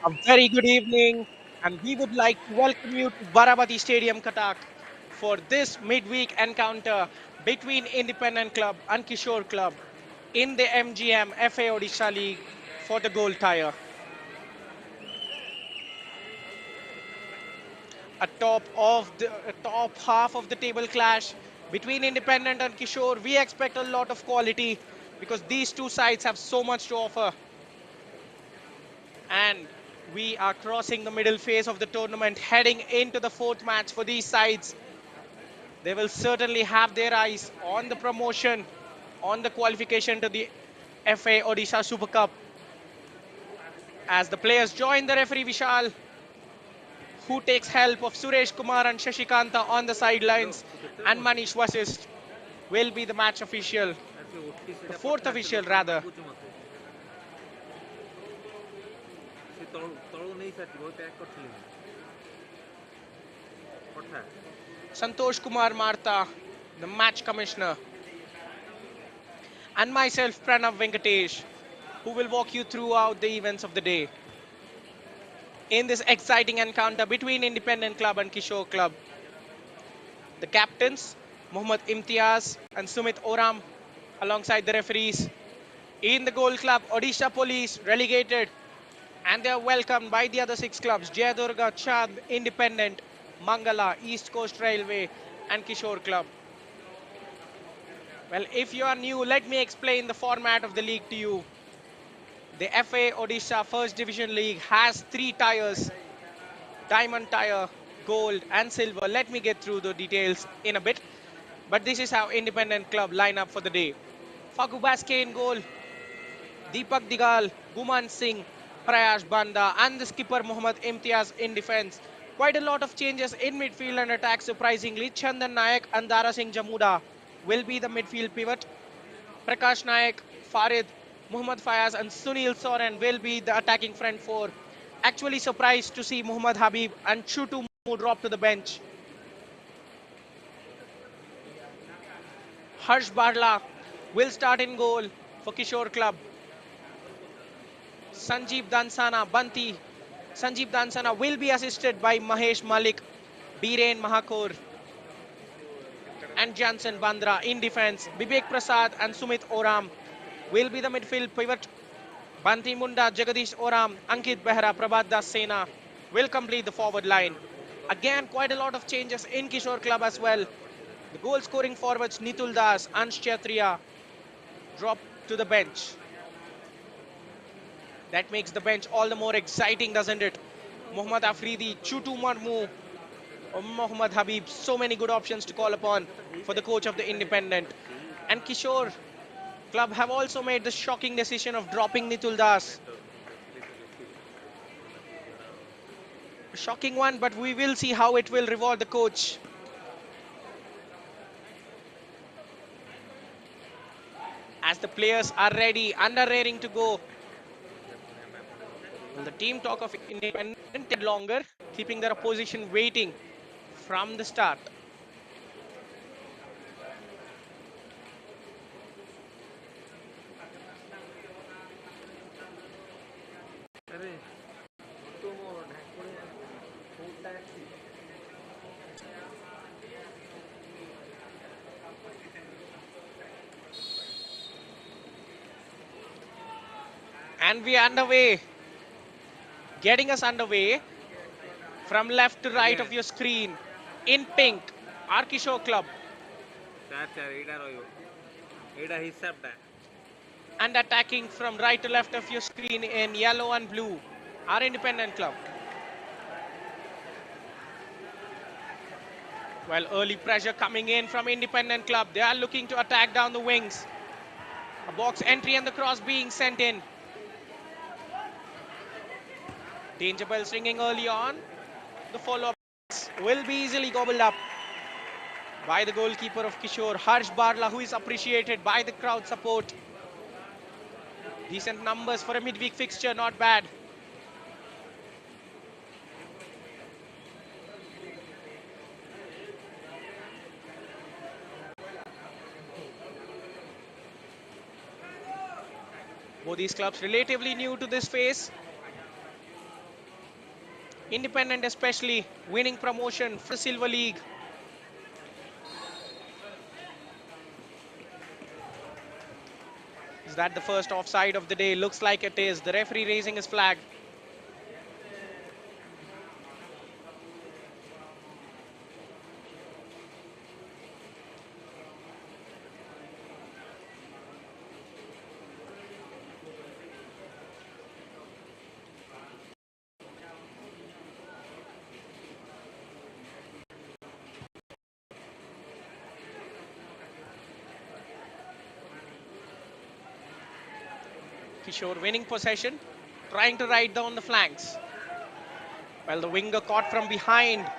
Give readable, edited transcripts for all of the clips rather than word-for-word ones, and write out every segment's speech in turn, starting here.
A very good evening, and we would like to welcome you to Barabati Stadium, Cuttack, for this midweek encounter between Independent Club and Kishore Club in the MGM FA Odisha League for the gold tire. A top half of the table clash between Independent and Kishore. We expect a lot of quality because these two sides have so much to offer, and we are crossing the middle phase of the tournament, heading into the fourth match for these sides. They will certainly have their eyes on the promotion, on the qualification to the FA Odisha Super Cup. As the players join the referee Vishal, who takes help of Suresh Kumar and Shashikanta on the sidelines, and Manish Vasist will be the match official, the fourth official rather. Santosh Kumar Martha, the match commissioner, and myself Pranav Venkatesh, who will walk you throughout the events of the day in this exciting encounter between Independent Club and Kishore Club. The captains, Mohammad Imtiaz and Sumit Oram, alongside the referees. In the Gold Club, Odisha Police relegated, and they are welcomed by the other six clubs: Jayadurga, Chand, Independent, Mangala, East Coast Railway, and Kishore Club. Well, if you are new, let me explain the format of the league to you. The FA Odisha First Division League has three tiers: diamond tire, gold, and silver. Let me get through the details in a bit. But this is how Independent Club line up for the day. Fagu Baske in goal, Deepak Digal, Guman Singh, Prayash Banda, and the skipper Mohammad Imtiaz in defense. Quite a lot of changes in midfield and attack, surprisingly. Chandan Nayak and Dara Singh Jamuda will be the midfield pivot. Prakash Nayak, Farid, Muhammad Fayaz, and Sunil Soren will be the attacking front four. Actually surprised to see Muhammad Habib and Chutu drop to the bench. Harsh Barla will start in goal for Kishore Club. Sanjeev Dansana, Banti. Sanjeev Dansana will be assisted by Mahesh Malik, Biren Mahakor, and Jansen Bandra in defense. Bibek Prasad and Sumit Oram will be the midfield pivot. Banti Munda, Jagadish Oram, Ankit Behra, Prabhat Das Sena will complete the forward line. Again, quite a lot of changes in Kishore Club as well. The goal scoring forwards Nitul Das, Ansh Chatriya drop to the bench. That makes the bench all the more exciting, doesn't it? Mohammad Afridi, Chutu Marmu, or Mohammad Habib. So many good options to call upon for the coach of the Independent. And Kishore Club have also made the shocking decision of dropping Nitul Das. A shocking one, but we will see how it will reward the coach. As the players are ready and are raring to go. Will the team talk of Independent take longer, keeping their opposition waiting from the start? And we are underway. Getting us underway from left to right of your screen in pink, Arkisho Club. And attacking from right to left of your screen in yellow and blue, our Independent Club. Well, early pressure coming in from Independent Club. They are looking to attack down the wings. A box entry and the cross being sent in. Danger bells ringing early on. The follow-up will be easily gobbled up by the goalkeeper of Kishore, Harsh Barla, who is appreciated by the crowd support. Decent numbers for a midweek fixture, not bad. Both these clubs relatively new to this phase. Independent especially winning promotion for the Silver League. Is that the first offside of the day? Looks like it is. The referee raising his flag. Kishore winning possession, trying to ride down the flanks. Well, the winger caught from behind.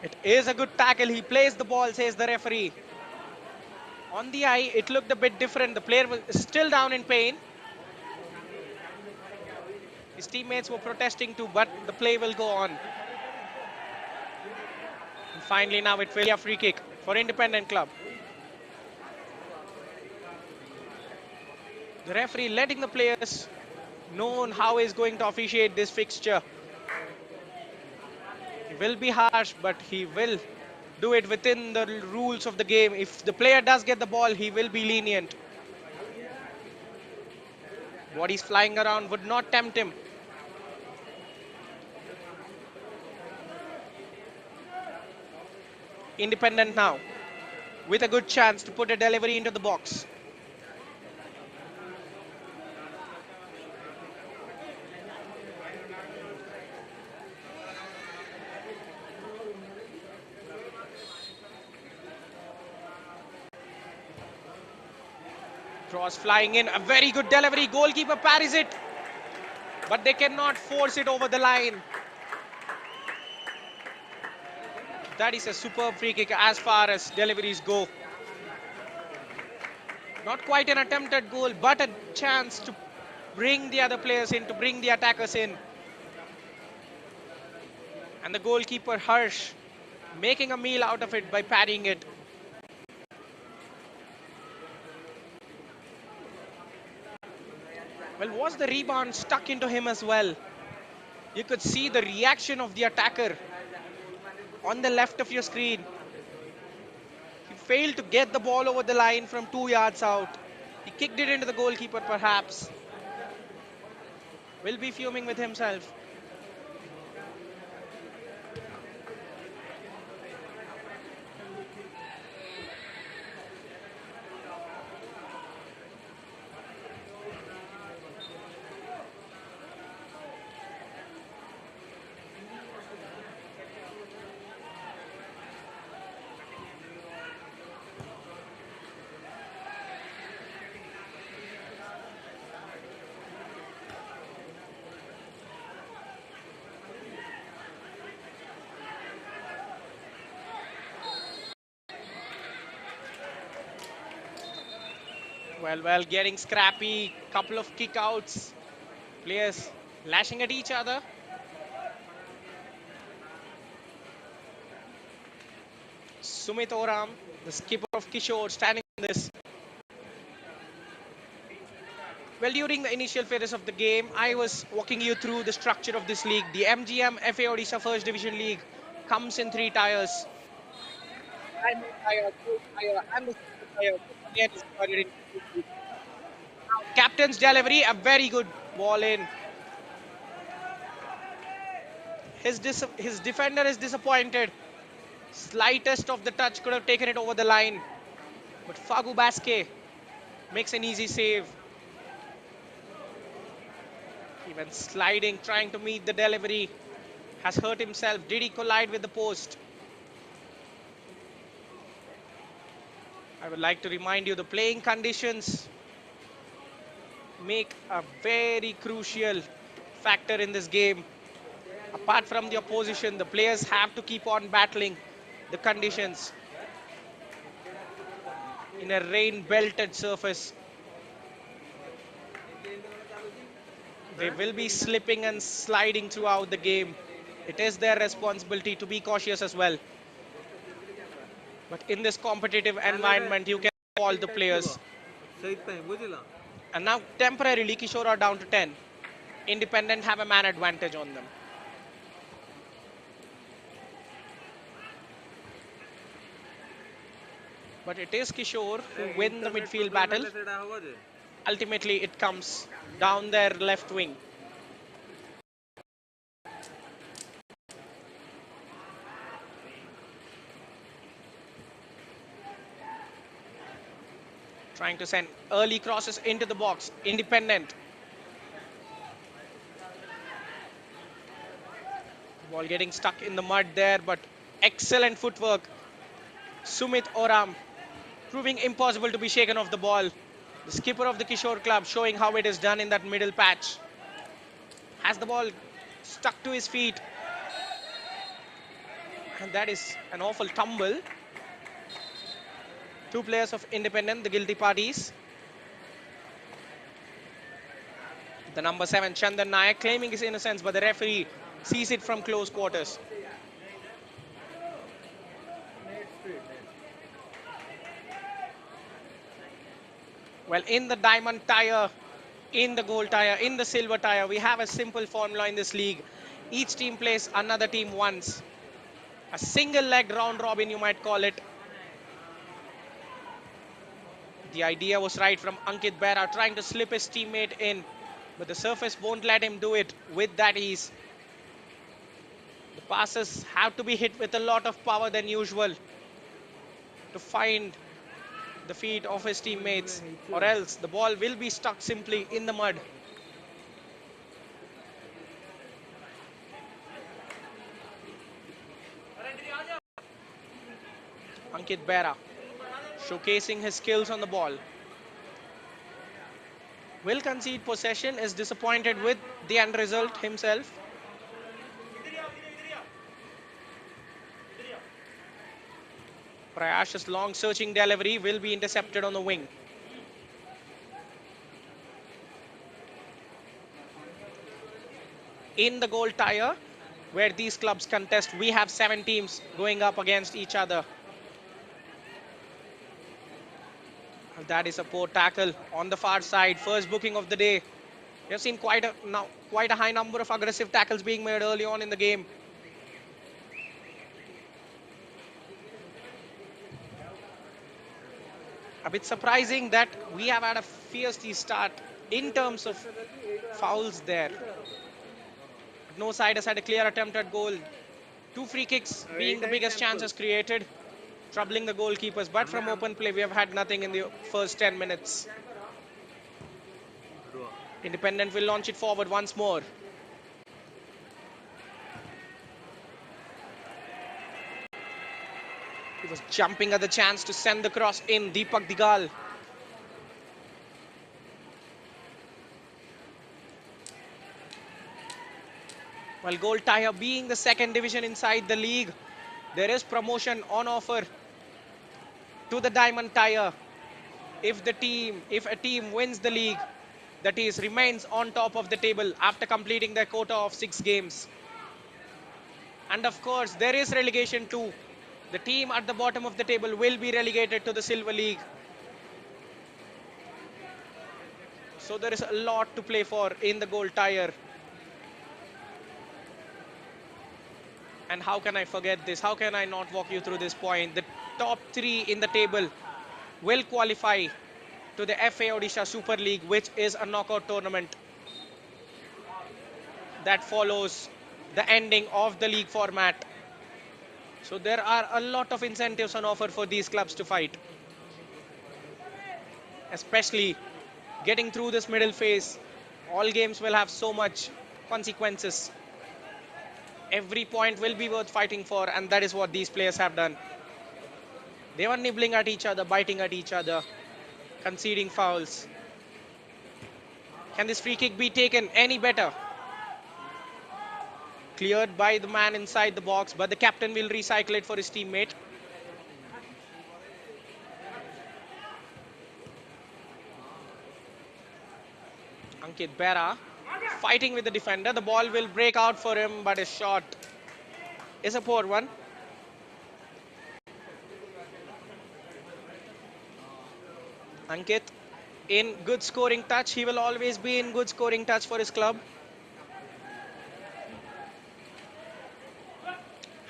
It is a good tackle. He plays the ball, says the referee. On the eye, it looked a bit different. The player was still down in pain. His teammates were protesting too, but the play will go on. And finally, now it will be a free kick for Independent Club. The referee letting the players know how he's going to officiate this fixture. He will be harsh, but he will do it within the rules of the game. If the player does get the ball, he will be lenient. Bodies flying around would not tempt him. Independent now with a good chance to put a delivery into the box. Cross flying in, a very good delivery. Goalkeeper parries it, but they cannot force it over the line. That is a superb free kick as far as deliveries go. Not quite an attempted goal, but a chance to bring the other players in, to bring the attackers in. And the goalkeeper, Harsh, making a meal out of it by parrying it. Well, was the rebound stuck into him as well? You could see the reaction of the attacker on the left of your screen. He failed to get the ball over the line from 2 yards out. He kicked it into the goalkeeper perhaps. Will be fuming with himself. Well, getting scrappy. Couple of kickouts. Players lashing at each other. Sumit Oram, the skipper of Kishore, standing on this. Well, during the initial phases of the game, I was walking you through the structure of this league. The MGM FA Odisha First Division League comes in 3 tiers. Diamond tier, gold tier, and the silver tier. Again, is divided into 2 groups. Captain's delivery, a very good ball in. His defender is disappointed. Slightest of the touch could have taken it over the line. But Fagu Baske makes an easy save. Even sliding, trying to meet the delivery. Has hurt himself. Did he collide with the post? I would like to remind you the playing conditions make a very crucial factor in this game. Apart from the opposition, the players have to keep on battling the conditions in a rain-belted surface. They will be slipping and sliding throughout the game. It is their responsibility to be cautious as well. But in this competitive environment, you can call the players. And now temporarily Kishore are down to 10. Independent have a man advantage on them. But it is Kishore who win the midfield battle. Ultimately, it comes down their left wing. Trying to send early crosses into the box. Independent. Ball getting stuck in the mud there, but excellent footwork. Sumit Oram proving impossible to be shaken off the ball. The skipper of the Kishore Club showing how it is done in that middle patch. Has the ball stuck to his feet. And that is an awful tumble. Two players of Independent, the guilty parties. The number 7, Chandan Nayak, claiming his innocence, but the referee sees it from close quarters. Well, in the diamond tire, in the gold tire, in the silver tire, we have a simple formula in this league. Each team plays another team once. A single leg round robin, you might call it. The idea was right from Ankit Behra, trying to slip his teammate in, but the surface won't let him do it with that ease. The passes have to be hit with a lot of power than usual to find the feet of his teammates, or else the ball will be stuck simply in the mud. Ankit Behra showcasing his skills on the ball. Will concede possession, is disappointed with the end result himself. Prayash's long searching delivery will be intercepted on the wing. In the gold tire, where these clubs contest, we have 7 teams going up against each other. That is a poor tackle on the far side. First booking of the day. We have seen quite a high number of aggressive tackles being made early on in the game. A bit surprising that we have had a fierce start in terms of fouls there. No side has had a clear attempt at goal. 2 free kicks being the biggest chances created, troubling the goalkeepers. But from open play, we have had nothing in the first 10 minutes. Independent will launch it forward once more. He was jumping at the chance to send the cross in. Deepak Digal. While Gold Tire being the second division inside the league, there is promotion on offer to the Diamond Tire. If a team wins the league, that is, remains on top of the table after completing their quota of 6 games. And of course, there is relegation too. The team at the bottom of the table will be relegated to the Silver League. So there is a lot to play for in the Gold Tire. And how can I forget this? How can I not walk you through this point? The top 3 in the table will qualify to the FA Odisha Super League, which is a knockout tournament that follows the ending of the league format. So there are a lot of incentives on offer for these clubs to fight, especially getting through this middle phase. All games will have so much consequences. Every point will be worth fighting for, and that is what these players have done. They were nibbling at each other, biting at each other, conceding fouls. Can this free kick be taken any better? Cleared by the man inside the box, but the captain will recycle it for his teammate. Ankit Behra fighting with the defender. The ball will break out for him, but his shot is a poor one. Ankit in good scoring touch. He will always be in good scoring touch for his club.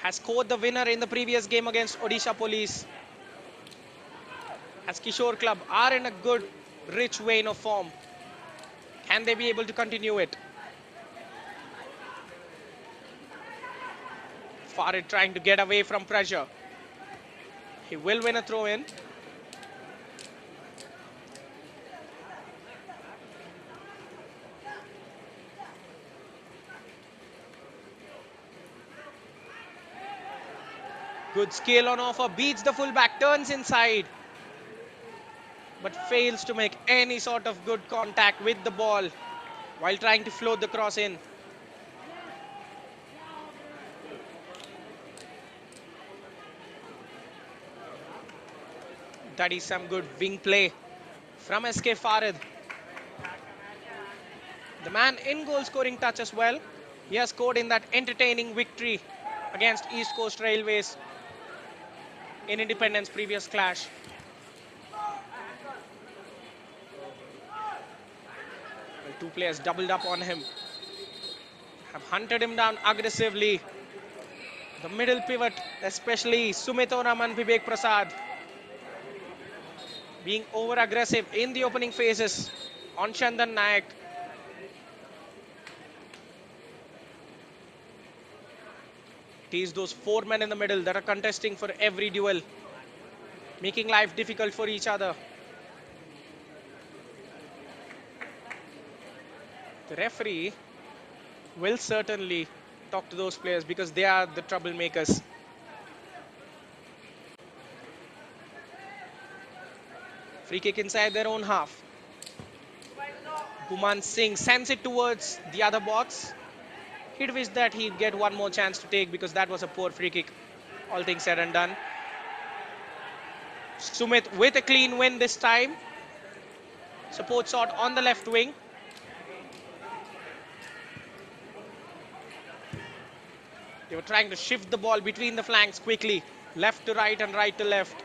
Has scored the winner in the previous game against Odisha Police. as Kishore Club are in a good, rich vein of form. Can they be able to continue it? Farid trying to get away from pressure. He will win a throw-in. Good skill on offer, beats the fullback, turns inside, but fails to make any sort of good contact with the ball while trying to float the cross in. That is some good wing play from SK Farid. The man in goal scoring touch as well. He has scored in that entertaining victory against East Coast Railways in Independence previous clash. Well, two players doubled up on him, have hunted him down aggressively. The middle pivot, especially Sumit Onam and Vivek Prasad, being over aggressive in the opening phases on Chandan Nayak. It is those four men in the middle that are contesting for every duel, making life difficult for each other. The referee will certainly talk to those players because they are the troublemakers. Free kick inside their own half. Guman Singh sends it towards the other box. He'd wish that he'd get one more chance to take because that was a poor free kick. All things said and done. Sumit with a clean win this time. Support shot on the left wing. They were trying to shift the ball between the flanks quickly. Left to right and right to left.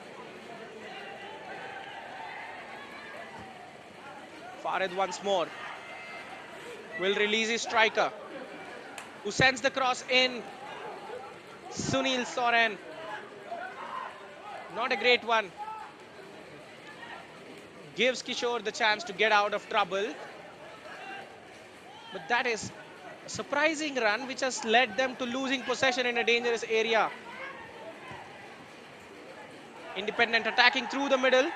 Farid once more. Will release his striker, who sends the cross in. Sunil Soren. Not a great one. Gives Kishore the chance to get out of trouble. But that is a surprising run which has led them to losing possession in a dangerous area. Independent attacking through the middle.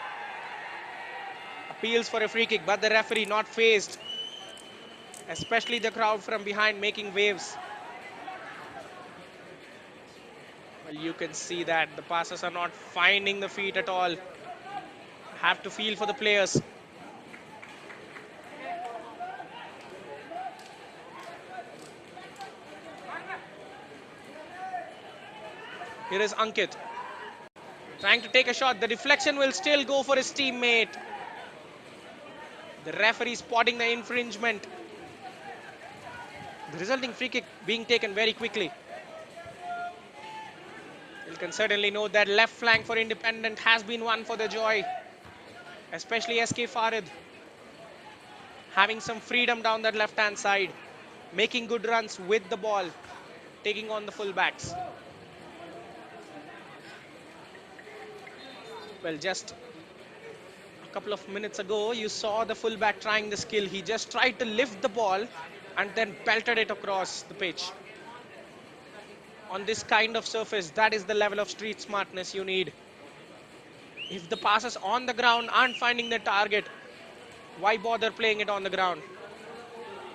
Appeals for a free kick, but the referee not phased. Especially the crowd from behind making waves. Well, you can see that the passes are not finding the feet at all. Have to feel for the players. Here is Ankit. Trying to take a shot. The deflection will still go for his teammate. The referee spotting the infringement. The resulting free kick being taken very quickly. You can certainly note that left flank for Independent has been one for the joy. Especially SK Farid. Having some freedom down that left-hand side. Making good runs with the ball. Taking on the fullbacks. Well, just a couple of minutes ago, you saw the fullback trying the skill. He just tried to lift the ball and then belted it across the pitch. On this kind of surface, that is the level of street smartness you need. If the passes on the ground aren't finding the target, why bother playing it on the ground?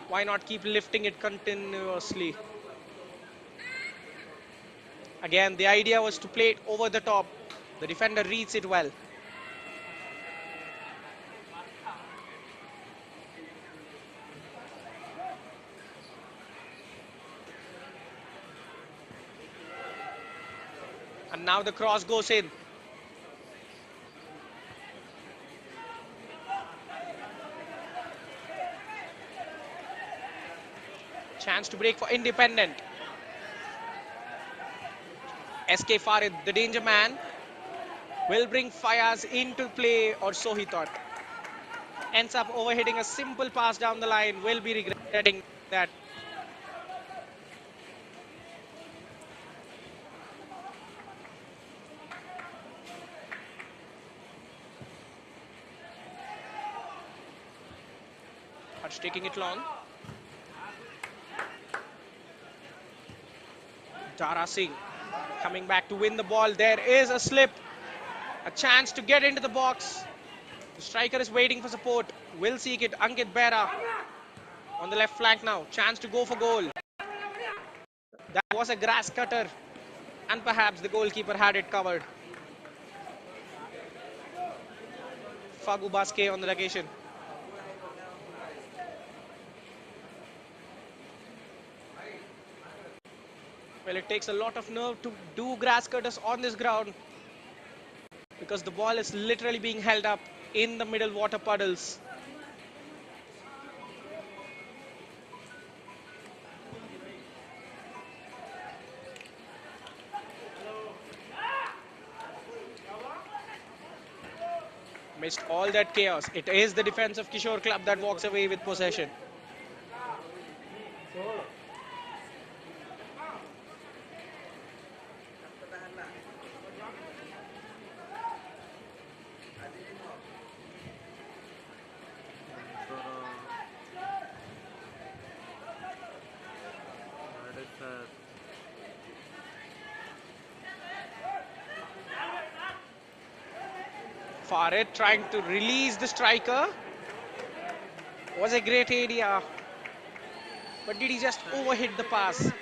Why not keep lifting it continuously? Again, the idea was to play it over the top. The defender reads it well. And now the cross goes in. Chance to break for Independent. SK Farid, the danger man, will bring Fayaz into play, or so he thought. Ends up overhitting a simple pass down the line. Will be regretting that. Harsh taking it long. Dara Singh coming back to win the ball. There is a slip. A chance to get into the box. The striker is waiting for support. Will seek it. Ankit Behra on the left flank now. Chance to go for goal. That was a grass cutter. And perhaps the goalkeeper had it covered. Fagu Baske on the location. Well, it takes a lot of nerve to do grass cutters on this ground because the ball is literally being held up in the middle water puddles. Missed all that chaos. It is the defense of Kishore Club that walks away with possession. Farid trying to release the striker. Was a great area. But did he just overhit the pass?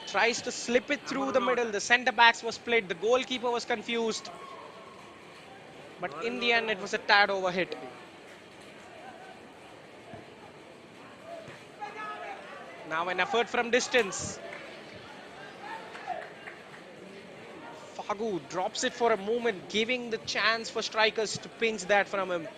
Tries to slip it through the middle. The centre backs were split. The goalkeeper was confused. But in the end, it was a tad overhit. Now an effort from distance. Fagu drops it for a moment, giving the chance for strikers to pinch that from him.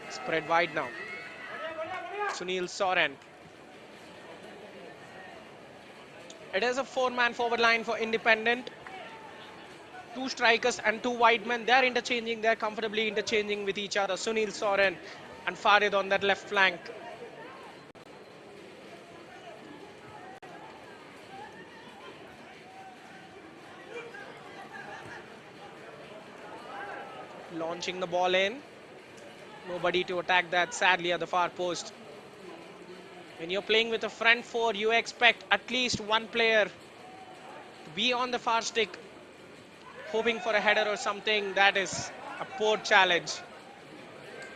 Spread wide now. Sunil Soren. It is a four-man forward line for Independent. Two strikers and two wide men. They're interchanging. They're comfortably interchanging with each other. Sunil Soren and Farid on that left flank. Launching the ball in. Nobody to attack that, sadly, at the far post. When you're playing with a front four, you expect at least one player to be on the far stick, hoping for a header or something. That is a poor challenge.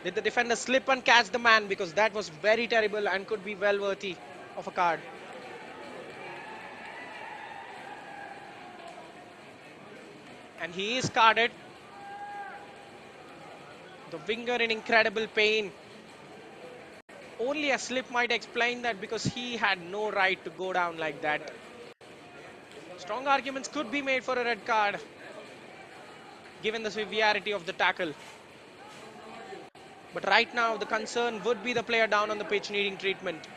Did the defender slip and catch the man? Because that was very terrible and could be well worthy of a card. And he is carded. The winger in incredible pain. Only a slip might explain that because he had no right to go down like that. Strong arguments could be made for a red card, given the severity of the tackle. But right now, the concern would be the player down on the pitch needing treatment.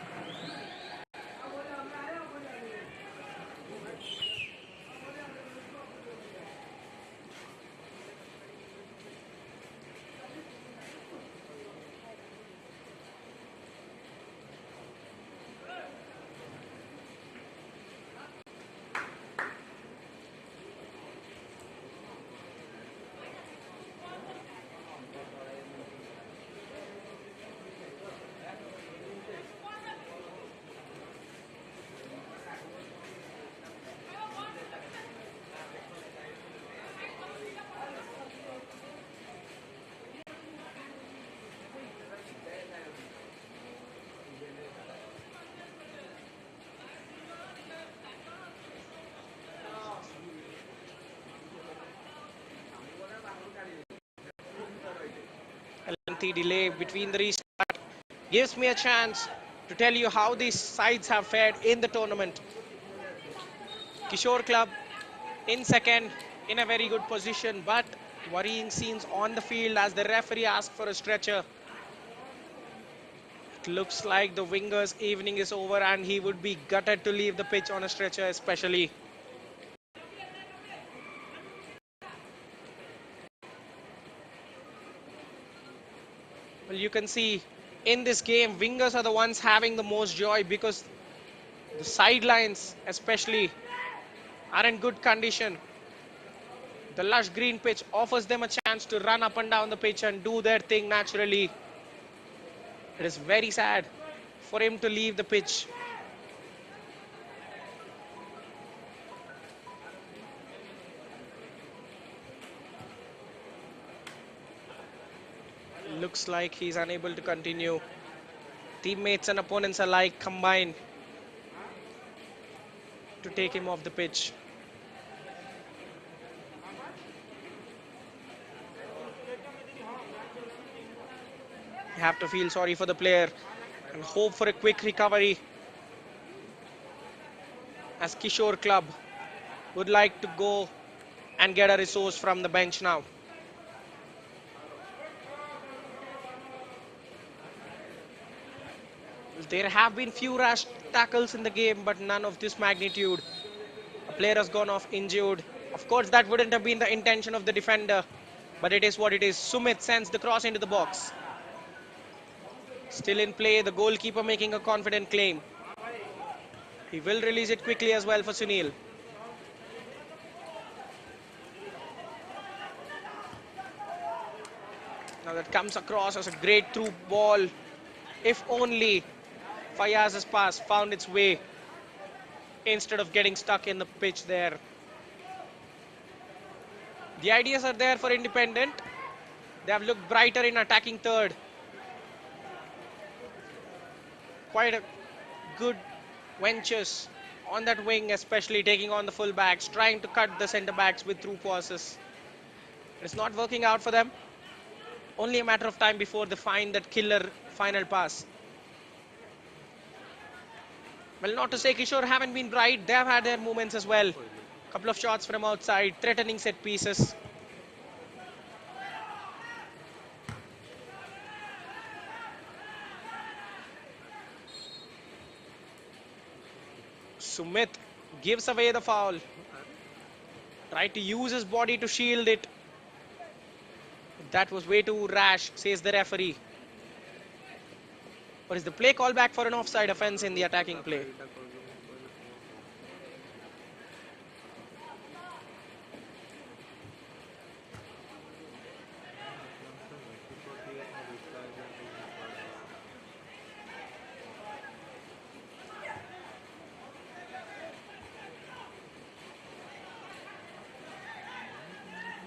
A lengthy delay between the restart gives me a chance to tell you how these sides have fared in the tournament. Kishore Club in second, in a very good position, but worrying scenes on the field as the referee asked for a stretcher. It looks like the winger's evening is over and he would be gutted to leave the pitch on a stretcher especially. Well, you can see in this game, wingers are the ones having the most joy because The sidelines especially are in good condition. The lush green pitch offers them a chance to run up and down the pitch and do their thing naturally. It is very sad for him to leave the pitch. Looks like he's unable to continue. Teammates and opponents alike combine to take him off the pitch. You have to feel sorry for the player and hope for a quick recovery, as Kishore Club would like to go and get a resource from the bench now. There have been few rash tackles in the game, but none of this magnitude. A player has gone off injured. Of course, that wouldn't have been the intention of the defender, but it is what it is. Sumit sends the cross into the box. Still in play, the goalkeeper making a confident claim. He will release it quickly as well for Sunil. Now that comes across as a great through ball. If only Fayaz's pass found its way instead of getting stuck in the pitch there. The ideas are there for Independent. They have looked brighter in attacking third. Quite a good ventures on that wing, especially taking on the full backs, trying to cut the centre backs with through passes. It's not working out for them. Only a matter of time before they find that killer final pass. Well, not to say Kishore haven't been bright. They have had their moments as well. Couple of shots from outside, threatening set pieces. Sumit gives away the foul. Tried to use his body to shield it. That was way too rash, says the referee. Or is the play called back for an offside offence in the attacking play?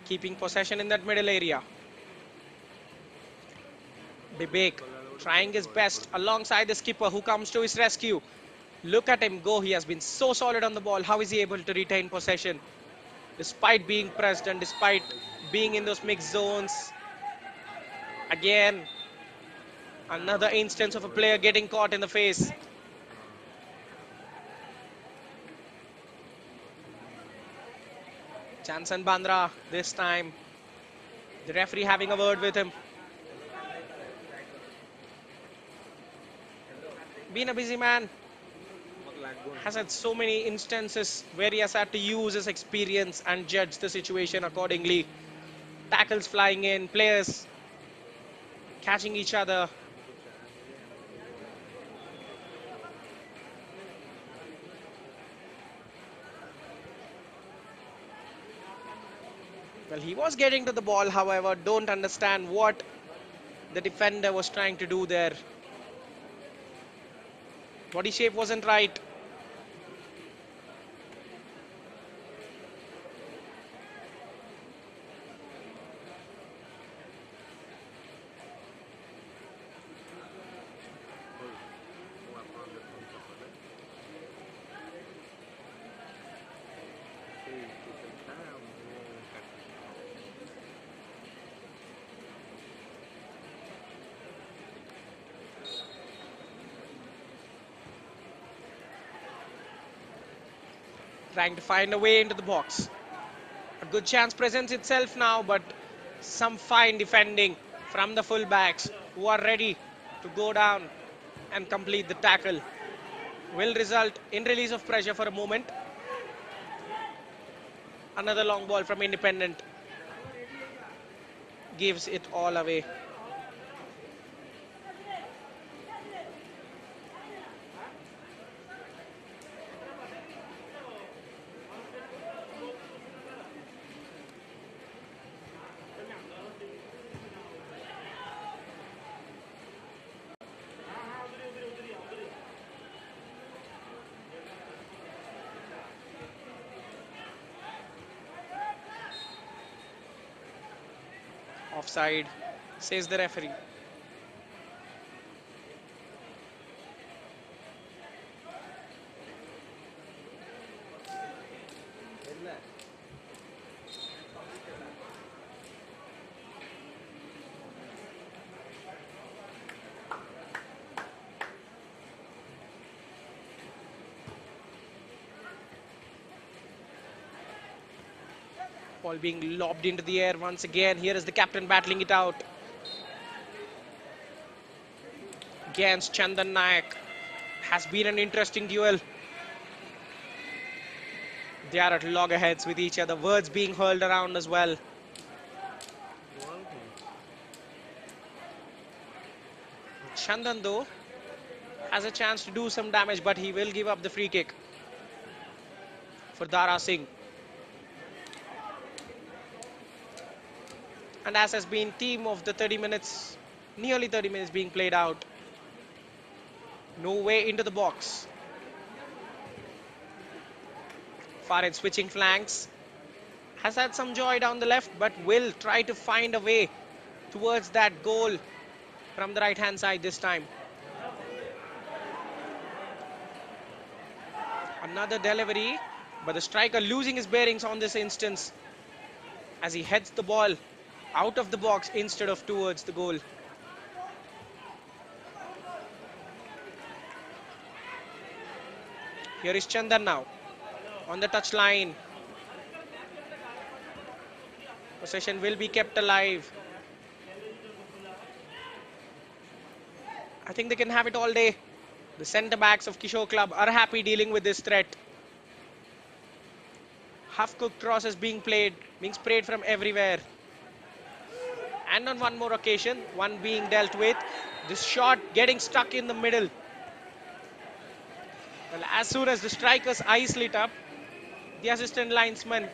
Keeping possession in that middle area. Bibek trying his best alongside the skipper who comes to his rescue. Look at him go. He has been so solid on the ball. How is he able to retain possession despite being pressed and despite being in those mixed zones? Again, another instance of a player getting caught in the face. Chanson Bandra this time. The referee having a word with him. Been a busy man. Has had so many instances where he has had to use his experience and judge the situation accordingly. Tackles flying in, players catching each other. Well, he was getting to the ball, however, don't understand what the defender was trying to do there. Body shape wasn't right. Trying to find a way into the box. A good chance presents itself now, but some fine defending from the fullbacks who are ready to go down and complete the tackle. Will result in release of pressure for a moment. Another long ball from Independent. Gives it all away. Offside, says the referee. Ball being lobbed into the air once again. Here is the captain battling it out against Chandan Nayak. Has been an interesting duel. They are at loggerheads with each other. Words being hurled around as well. Chandan though has a chance to do some damage, but he will give up the free kick for Dara Singh. And as has been team of the 30 minutes, nearly 30 minutes being played out. No way into the box. Farid switching flanks. Has had some joy down the left, but will try to find a way towards that goal from the right hand side this time. Another delivery, but the striker losing his bearings on this instance as he heads the ball out of the box instead of towards the goal. Here is Chandan now on the touchline. Possession will be kept alive. I think they can have it all day. The centre backs of Kishore Club are happy dealing with this threat. Half-cooked crosses being sprayed from everywhere. And on one more occasion, one being dealt with. This shot getting stuck in the middle. Well, as soon as the striker's eyes lit up, the assistant linesman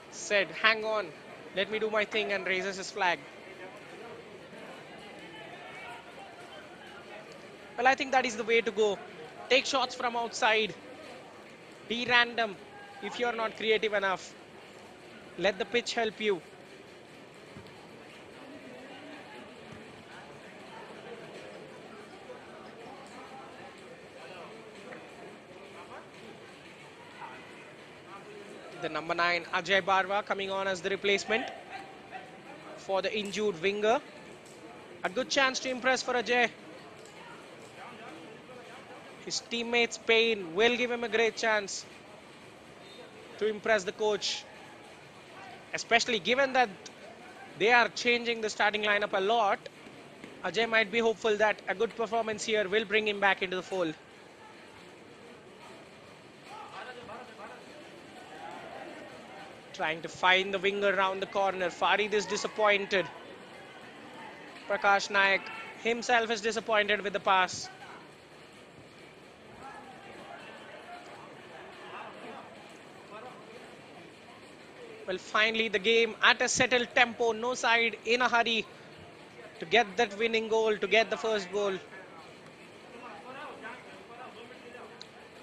said, hang on, let me do my thing, and raises his flag. Well, I think that is the way to go. Take shots from outside. Be random if you're not creative enough. Let the pitch help you. The number 9, Ajay Barwa, coming on as the replacement for the injured winger. A good chance to impress for Ajay. His teammates' pain will give him a great chance to impress the coach. Especially given that they are changing the starting lineup a lot, Ajay might be hopeful that a good performance here will bring him back into the fold. Trying to find the winger around the corner. Farid is disappointed. Prakash Nayak himself is disappointed with the pass. Well, finally the game at a settled tempo. No side in a hurry to get that winning goal, to get the first goal.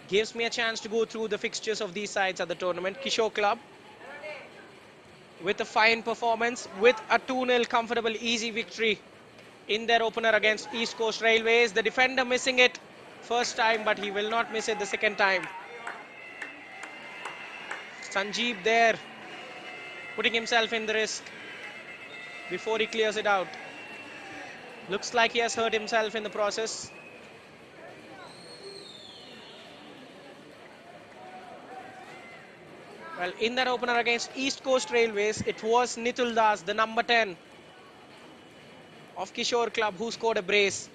Gives me a chance to go through the fixtures of these sides at the tournament. Kishore Club with a fine performance, with a 2-0 comfortable, easy victory in their opener against East Coast Railways. The defender missing it first time, but he will not miss it the second time. Sanjeev there, putting himself in the risk before he clears it out. Looks like he has hurt himself in the process. Well, in that opener against East Coast Railways, it was Nitul Das, the number 10 of Kishore Club, who scored a brace.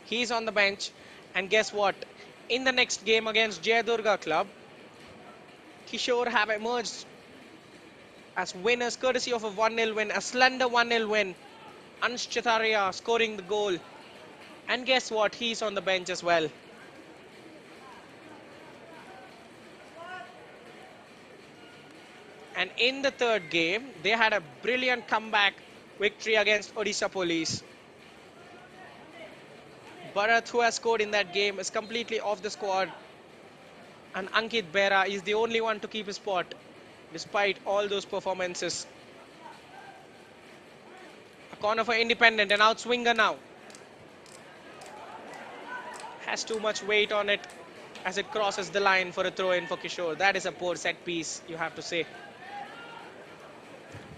He's on the bench. And guess what? In the next game against Jayadurga Club, Kishore have emerged as winners courtesy of a 1-0 win, a slender 1-0 win. Ansh Chataria scoring the goal. And guess what? He's on the bench as well. And in the third game, they had a brilliant comeback victory against Odisha Police. Bharat, who has scored in that game, is completely off the squad. And Ankit Bera is the only one to keep his spot. despite all those performances. A corner for Independent, an outswinger now. Has too much weight on it as it crosses the line for a throw-in for Kishore. That is a poor set piece, you have to say.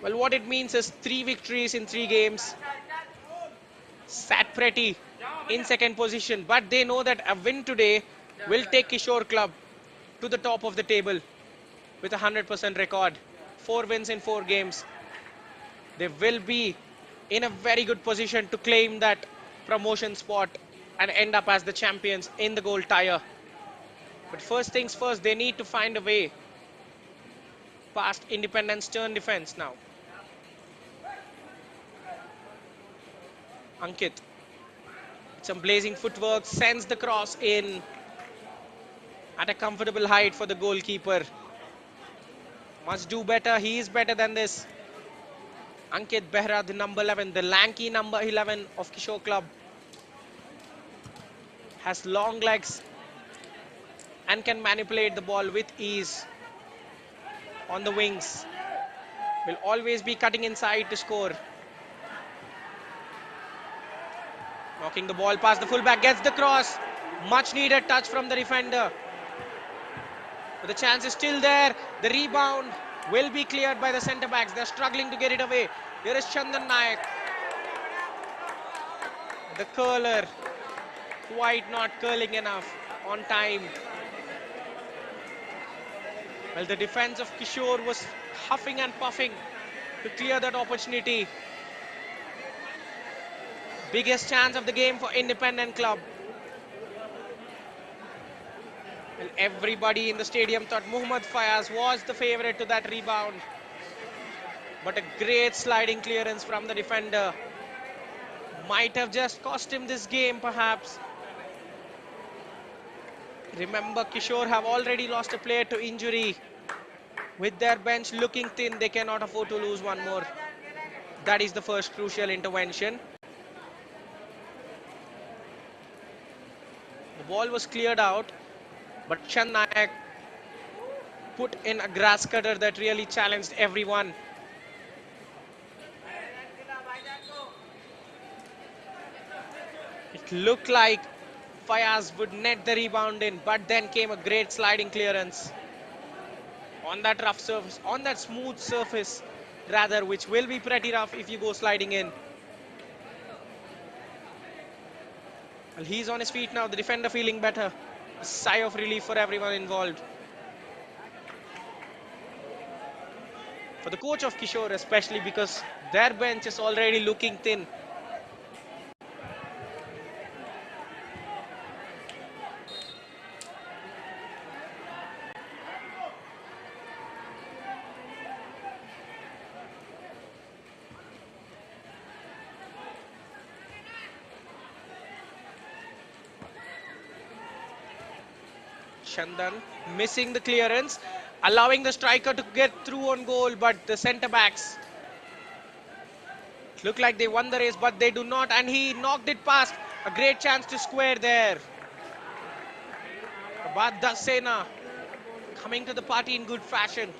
Well, what it means is 3 victories in 3 games. Sat pretty in second position, but they know that a win today will take Kishore Club to the top of the table with a 100% record. 4 wins in 4 games. They will be in a very good position to claim that promotion spot and end up as the champions in the gold tire. But first things first, they need to find a way past Independent's turn defense now. Ankit, some blazing footwork, sends the cross in at a comfortable height for the goalkeeper. Must do better, he is better than this. Ankit Behra, the number 11, the lanky number 11 of Kishore Club, has long legs and can manipulate the ball with ease on the wings. Will always be cutting inside to score. Knocking the ball past the fullback, gets the cross. Much needed touch from the defender. But the chance is still there. The rebound will be cleared by the centre backs. They're struggling to get it away. Here is Chandan Nayak. The curler, quite not curling enough on time. Well, the defense of Kishore was huffing and puffing to clear that opportunity. Biggest chance of the game for Independent Club. Well, everybody in the stadium thought Muhammad Fayaz was the favourite to that rebound. But a great sliding clearance from the defender. Might have just cost him this game, perhaps. Remember, Kishore have already lost a player to injury. With their bench looking thin, they cannot afford to lose one more. That is the first crucial intervention. The ball was cleared out, but Chand Nayak put in a grass cutter that really challenged everyone. It looked like Fayaz would net the rebound in, but then came a great sliding clearance on that rough surface, on that smooth surface rather, which will be pretty rough if you go sliding in. Well, he's on his feet now, the defender feeling better. A sigh of relief for everyone involved. For the coach of Kishore especially, because their bench is already looking thin. Chandan missing the clearance, allowing the striker to get through on goal, but the centre backs look like they won the race, but they do not, and he knocked it past. A great chance to square there. But Dasena coming to the party in good fashion.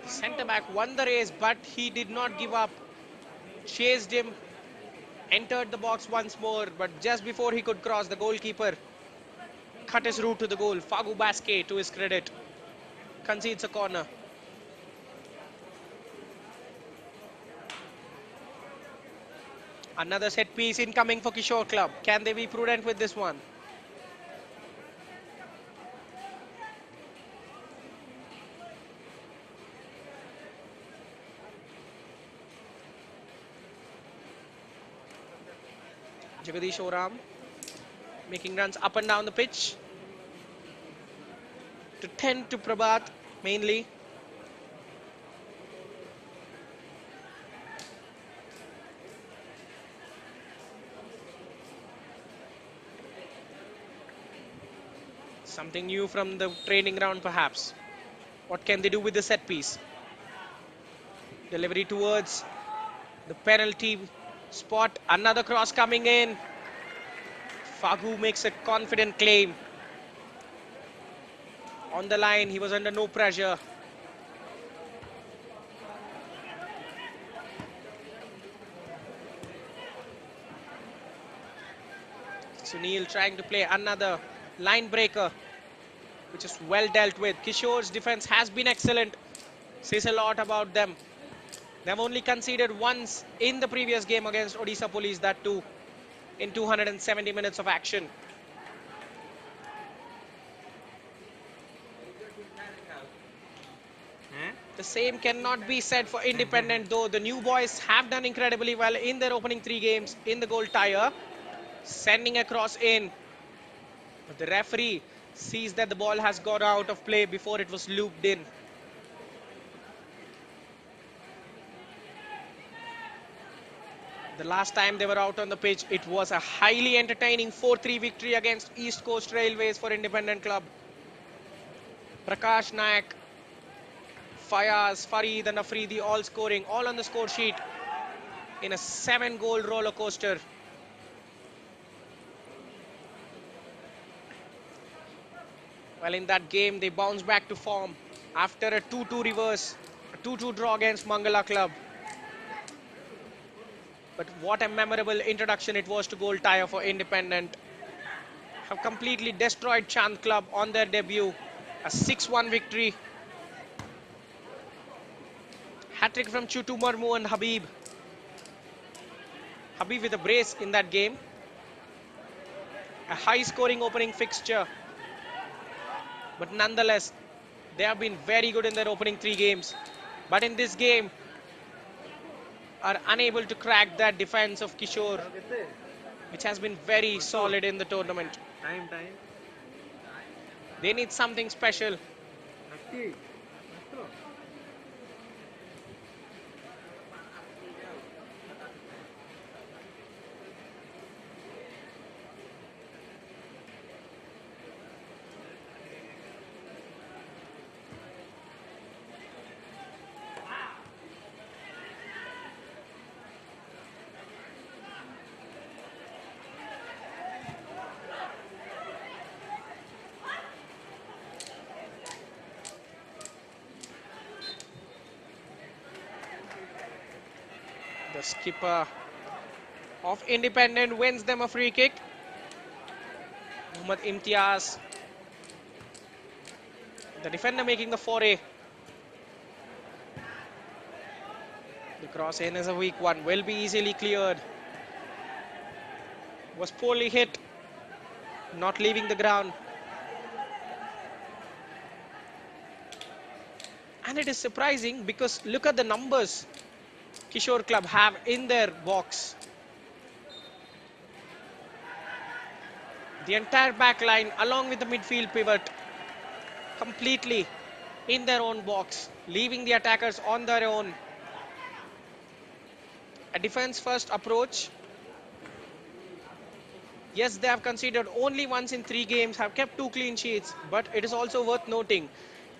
Centre back won the race, but he did not give up. Chased him, entered the box once more, but just before he could cross, the goalkeeper cut his route to the goal. Fagu Baske, to his credit, concedes a corner. Another set piece incoming for Kishore Club. Can they be prudent with this one? Jagadish Oram making runs up and down the pitch to tend to Prabhat mainly. Something new from the training ground perhaps. What can they do with the set piece? Delivery towards the penalty spot. Another cross coming in. Fagu makes a confident claim. On the line, he was under no pressure. Sunil trying to play another line breaker, which is well dealt with. Kishore's defense has been excellent. Says a lot about them. They've only conceded once in the previous game against Odisha Police, that too in 270 minutes of action. The same cannot be said for Independent, though. The new boys have done incredibly well in their opening 3 games in the goal tire. Sending across in. But the referee sees that the ball has got out of play before it was looped in. The last time they were out on the pitch, it was a highly entertaining 4-3 victory against East Coast Railways for Independent Club. Prakash Nayak, Fayaz, Farid and Afridi all scoring, all on the score sheet in a 7-goal roller coaster. Well, in that game, they bounced back to form after a 2-2 reverse, a 2-2 draw against Mangala Club. But what a memorable introduction it was to goal tire for Independent. Have completely destroyed Chand Club on their debut. A 6-1 victory. Hat-trick from Chutu Marmu and Habib. Habib with a brace in that game. A high-scoring opening fixture. But nonetheless, they have been very good in their opening 3 games. But in this game, are unable to crack that defense of Kishore, which has been very solid in the tournament. They need something special. The skipper of Independent wins them a free kick. Muhammad Imtiaz, the defender, making the foray. The cross in is a weak one, will be easily cleared. Was poorly hit, not leaving the ground. And it is surprising because look at the numbers Kishore Club have in their box. The entire back line along with the midfield pivot completely in their own box, leaving the attackers on their own. A defense first approach. Yes, they have conceded only once in 3 games, have kept 2 clean sheets, but it is also worth noting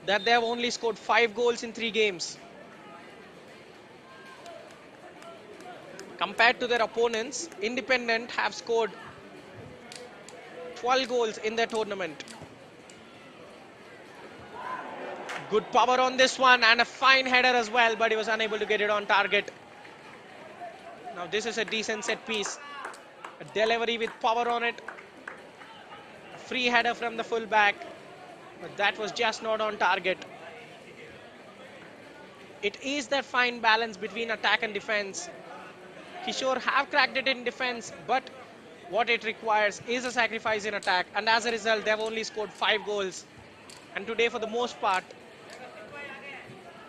that they have only scored 5 goals in 3 games. Compared to their opponents, Independent have scored 12 goals in their tournament. Good power on this one and a fine header as well, but he was unable to get it on target. Now this is a decent set piece. A delivery with power on it. A free header from the fullback, but that was just not on target. It is that fine balance between attack and defense. Kishore have cracked it in defense, but what it requires is a sacrifice in attack, and as a result, they have only scored 5 goals. And today, for the most part,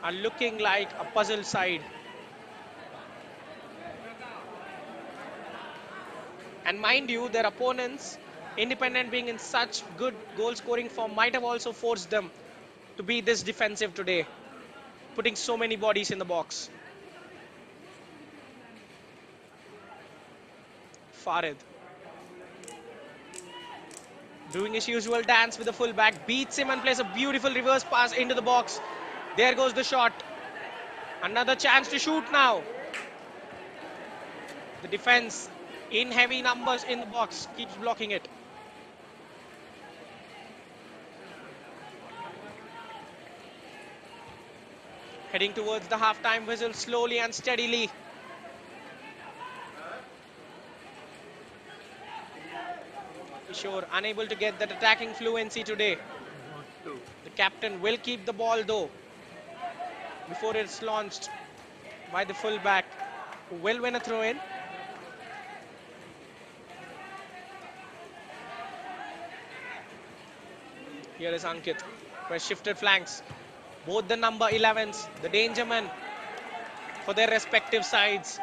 are looking like a puzzle side. And mind you, their opponents, Independent being in such good goal-scoring form, might have also forced them to be this defensive today, putting so many bodies in the box. Farid doing his usual dance with the fullback, beats him and plays a beautiful reverse pass into the box. There goes the shot. Another chance to shoot now. The defense in heavy numbers in the box keeps blocking it. Heading towards the half-time whistle slowly and steadily. Kishore unable to get that attacking fluency today. The captain will keep the ball though before it's launched by the fullback, who will win a throw-in. Here is Ankit, who has shifted flanks. Both the number 11s, the danger men for their respective sides,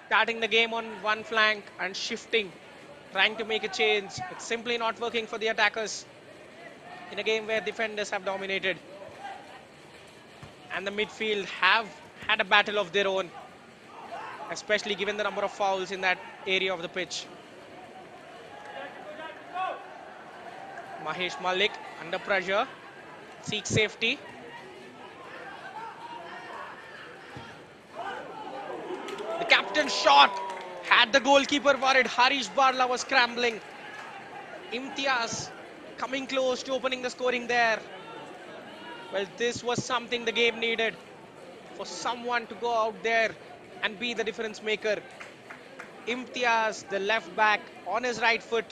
starting the game on one flank and shifting, trying to make a change. It's simply not working for the attackers in a game where defenders have dominated. And the midfield have had a battle of their own, especially given the number of fouls in that area of the pitch. Mahesh Malik under pressure, seeks safety. The captain's shot had the goalkeeper worried. Harish Barla was scrambling. Imtiaz coming close to opening the scoring there. Well, this was something the game needed, for someone to go out there and be the difference maker. Imtiaz, the left back, on his right foot,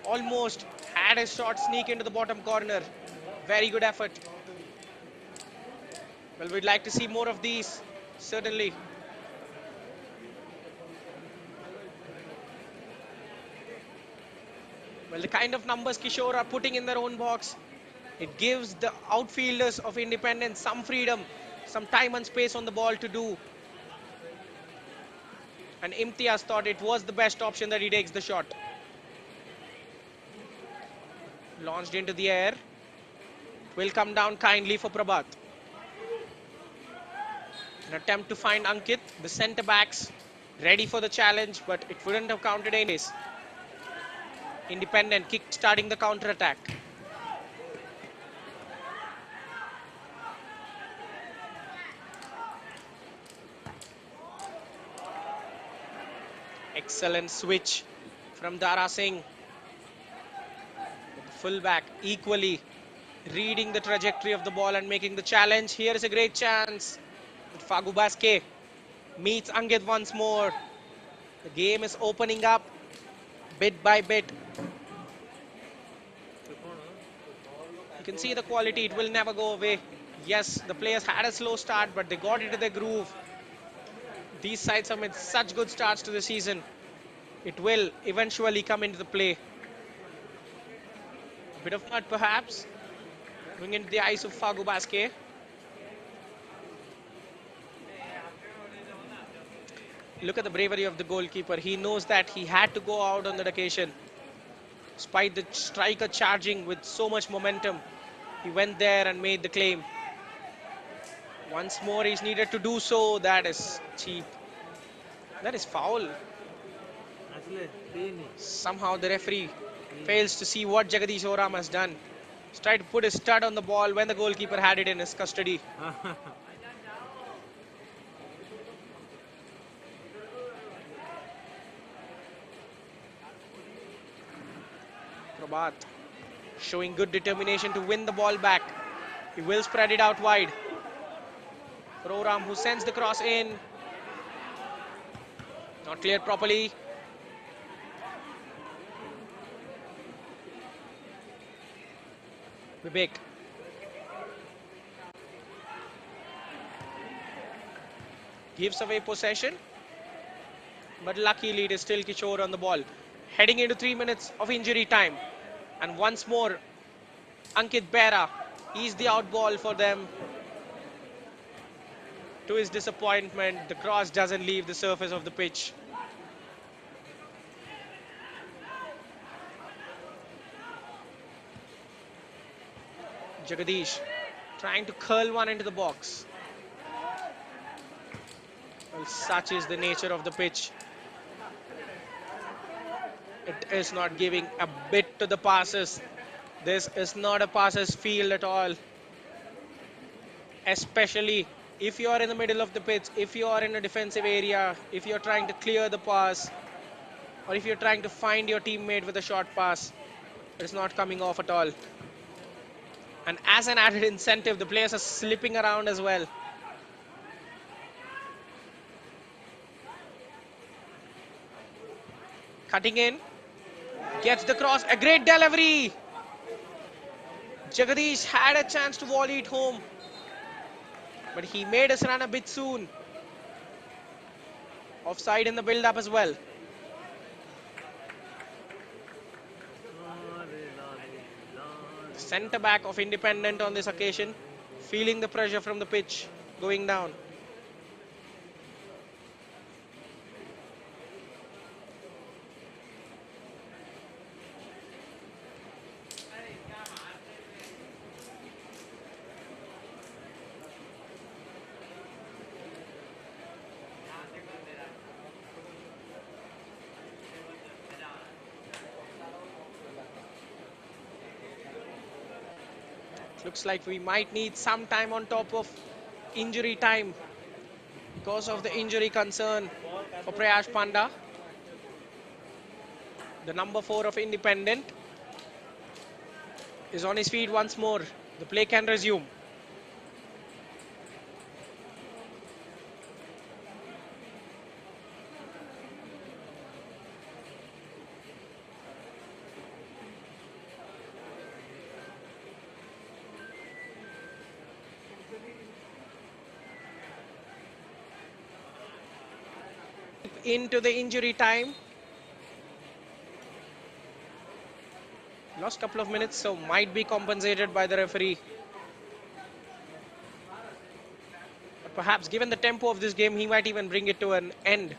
almost had his shot sneak into the bottom corner. Very good effort. Well, we'd like to see more of these, certainly. Well, the kind of numbers Kishore are putting in their own box, it gives the outfielders of Independence some freedom, some time and space on the ball to do. And Imtiaz thought it was the best option that he takes the shot. Launched into the air. Will come down kindly for Prabhat. An attempt to find Ankit, the centre backs, ready for the challenge, but it wouldn't have counted anyways. Independent kick starting the counter attack. Excellent switch from Dara Singh. The fullback equally reading the trajectory of the ball and making the challenge. Here is a great chance. Fagu Baske meets Angit once more. The game is opening up bit by bit. You can see the quality, it will never go away. Yes, the players had a slow start, but they got into their groove. These sides have made such good starts to the season. It will eventually come into the play. A bit of mud perhaps, going into the eyes of Fagu Baske. Look at the bravery of the goalkeeper. He knows that he had to go out on that occasion. Despite the striker charging with so much momentum, he went there and made the claim. Once more he's needed to do so. That is cheap. That is foul. Somehow the referee fails to see what Jagadish Oram has done. He's tried to put his stud on the ball when the goalkeeper had it in his custody. Prabhat showing good determination to win the ball back. He will spread it out wide. For Oram, who sends the cross in. Not cleared properly. Vivek. Gives away possession. But luckily it is still Kishore on the ball. Heading into 3 minutes of injury time. And once more, Ankit Bera, he's the out ball for them. To his disappointment, the cross doesn't leave the surface of the pitch. Jagadish trying to curl one into the box. Well, such is the nature of the pitch. It is not giving a bit to the passes. This is not a passes field at all. Especially if you are in the middle of the pitch, if you are in a defensive area, if you're trying to clear the pass, or if you're trying to find your teammate with a short pass, it's not coming off at all. And as an added incentive, the players are slipping around as well. Cutting in. Gets the cross. A great delivery. Jagadish had a chance to volley it home, but he made us run a bit soon. Offside in the build-up as well. The centre back of Independent on this occasion, feeling the pressure from the pitch going down. Looks like we might need some time on top of injury time because of the injury concern for Prayash Panda, the number 4 of Independent, is on his feet once more. The play can resume. Into the injury time. Lost couple of minutes, so might be compensated by the referee. But perhaps given the tempo of this game, he might even bring it to an end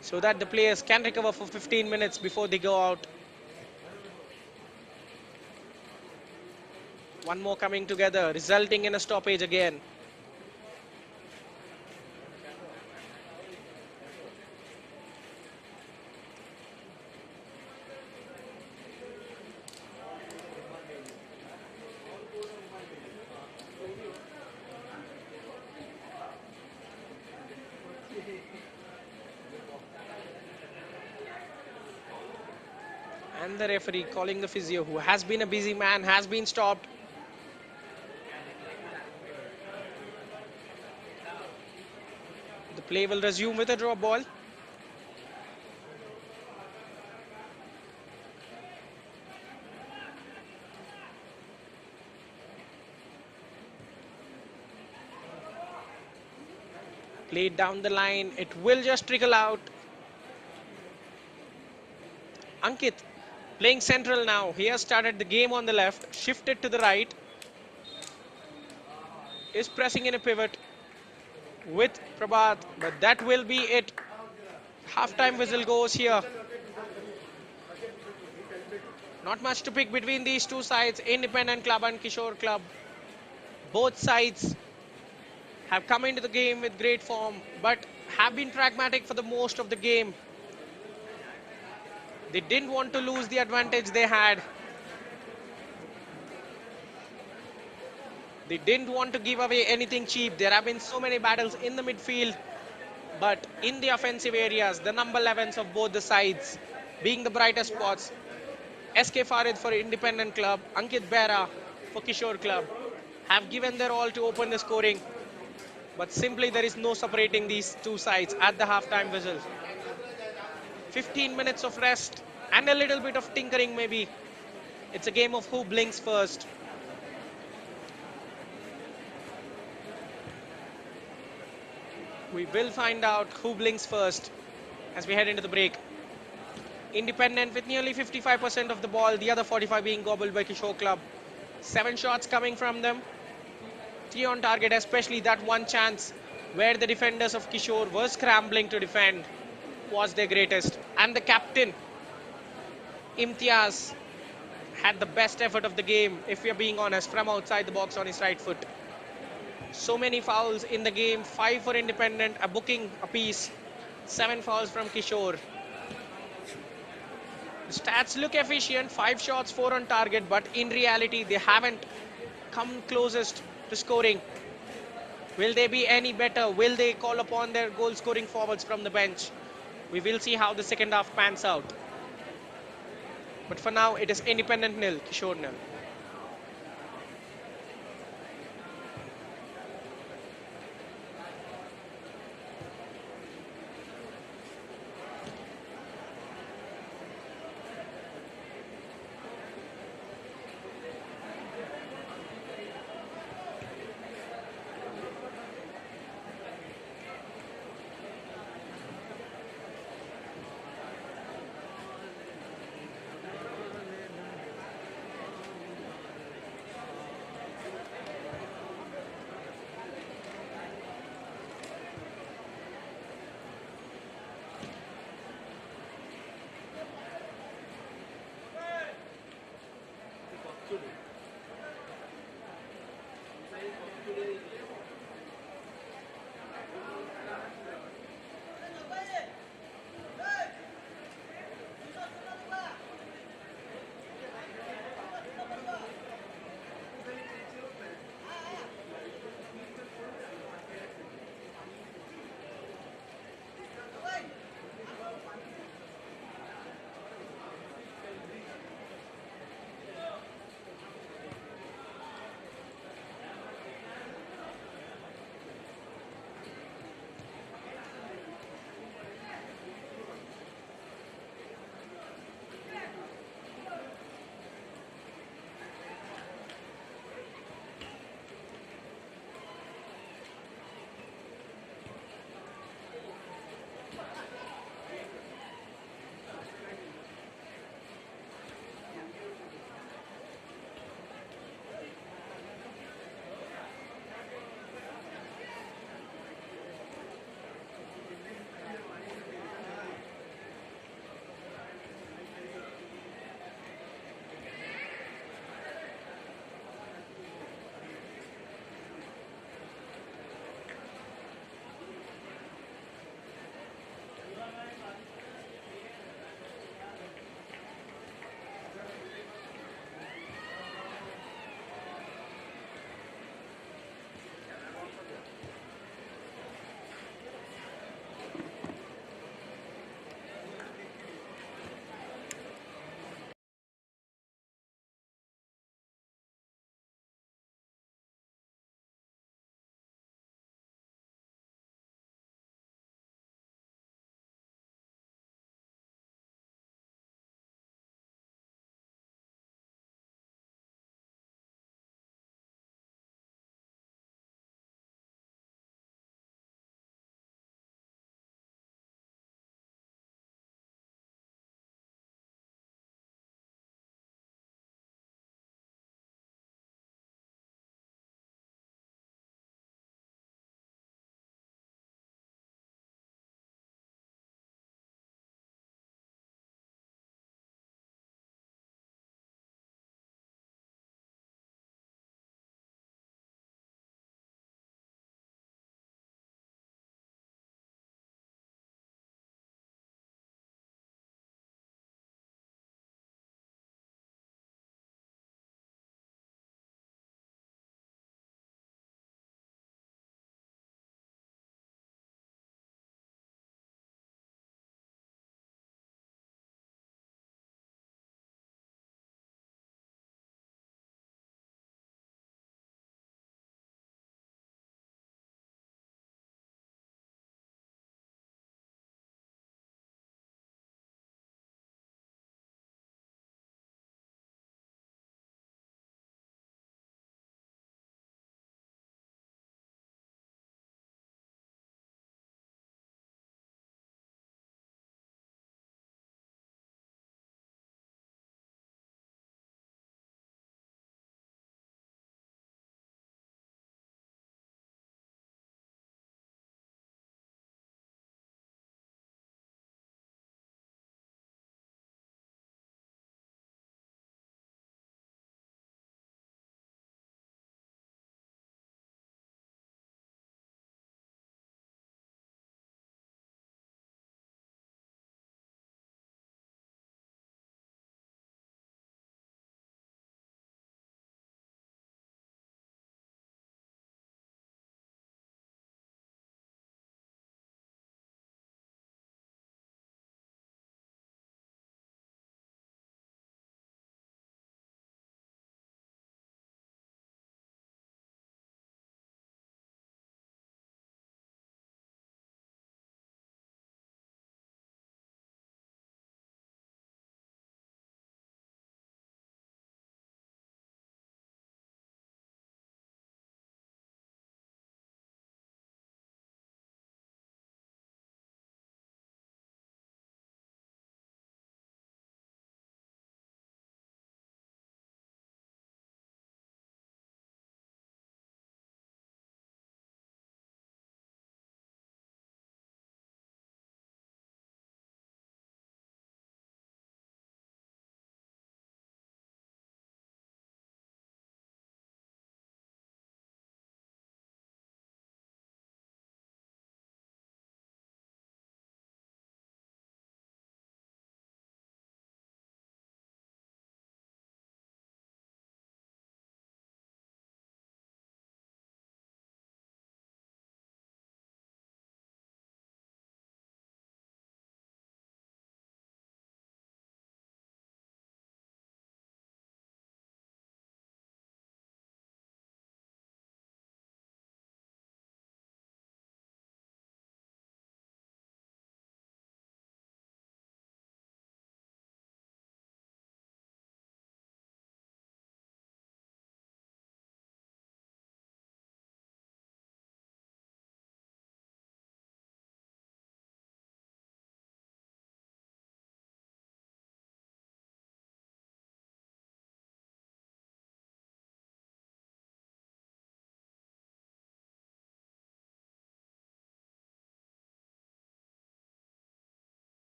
so that the players can recover for 15 minutes before they go out. One more coming together, resulting in a stoppage again. And the referee calling the physio, who has been a busy man, has been stopped. The play will resume with a draw ball. Played down the line, it will just trickle out. Ankit playing central now. He has started the game on the left, shifted to the right. Is pressing in a pivot with Prabhat, but that will be it. Half-time whistle goes here. Not much to pick between these two sides, Independent Club and Kishore Club. Both sides have come into the game with great form, but have been pragmatic for the most of the game. They didn't want to lose the advantage they had. They didn't want to give away anything cheap. There have been so many battles in the midfield, but in the offensive areas, the number 11s of both the sides being the brightest spots. SK Farid for Independent Club, Ankit Behra for Kishore Club have given their all to open the scoring, but simply there is no separating these two sides at the half-time whistle. 15 minutes of rest and a little bit of tinkering maybe. It's a game of who blinks first. We will find out who blinks first as we head into the break. Independent with nearly 55% of the ball, the other 45 being gobbled by Kishore Club. 7 shots coming from them, 3 on target, especially that one chance where the defenders of Kishore were scrambling to defend was their greatest. And the captain, Imtiaz, had the best effort of the game, if we are being honest, from outside the box on his right foot. So many fouls in the game, 5 for Independent, a booking apiece, 7 fouls from Kishore. The stats look efficient, 5 shots, 4 on target, but in reality, they haven't come closest to scoring. Will they be any better? Will they call upon their goal-scoring forwards from the bench? We will see how the second half pans out. But for now, it is Independent nil, Kishore nil.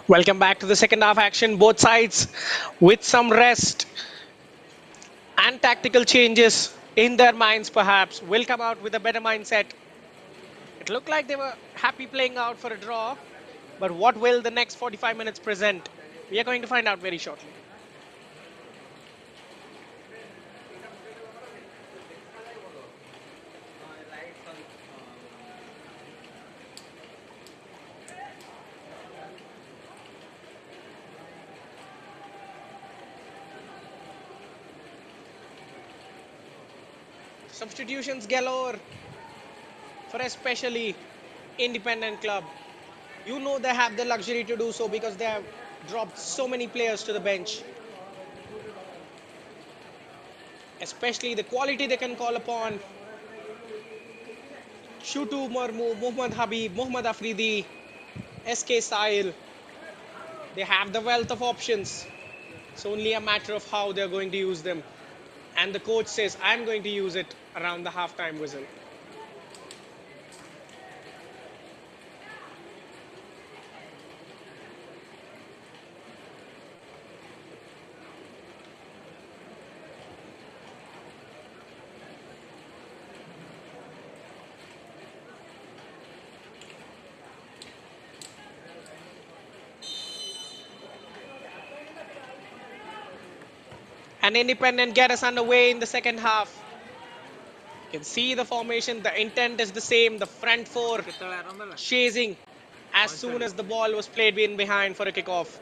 Welcome back to the second half action. Both sides with some rest and tactical changes in their minds, perhaps, will come out with a better mindset. It looked like they were happy playing out for a draw, but what will the next 45 minutes present? We are going to find out very shortly. Substitutions galore for especially independent club. You know they have the luxury to do so because they have dropped so many players to the bench. Especially the quality they can call upon. Shutu Murmu, Muhammad Habib, Muhammad Afridi, SK Sahil. They have the wealth of options. It's only a matter of how they're going to use them. And the coach says, I'm going to use it around the halftime whistle. And Independent get us underway in the second half. You can see the formation. The intent is the same. The front four chasing as soon as the ball was played in behind for a kickoff.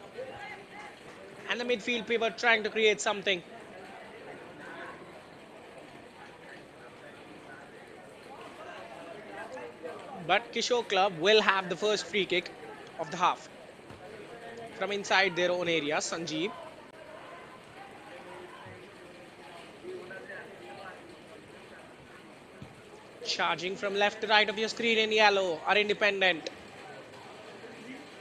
And the midfield pivot trying to create something. But Kishore Club will have the first free kick of the half. From inside their own area, Sanjeev. Charging from left to right of your screen in yellow are Independent.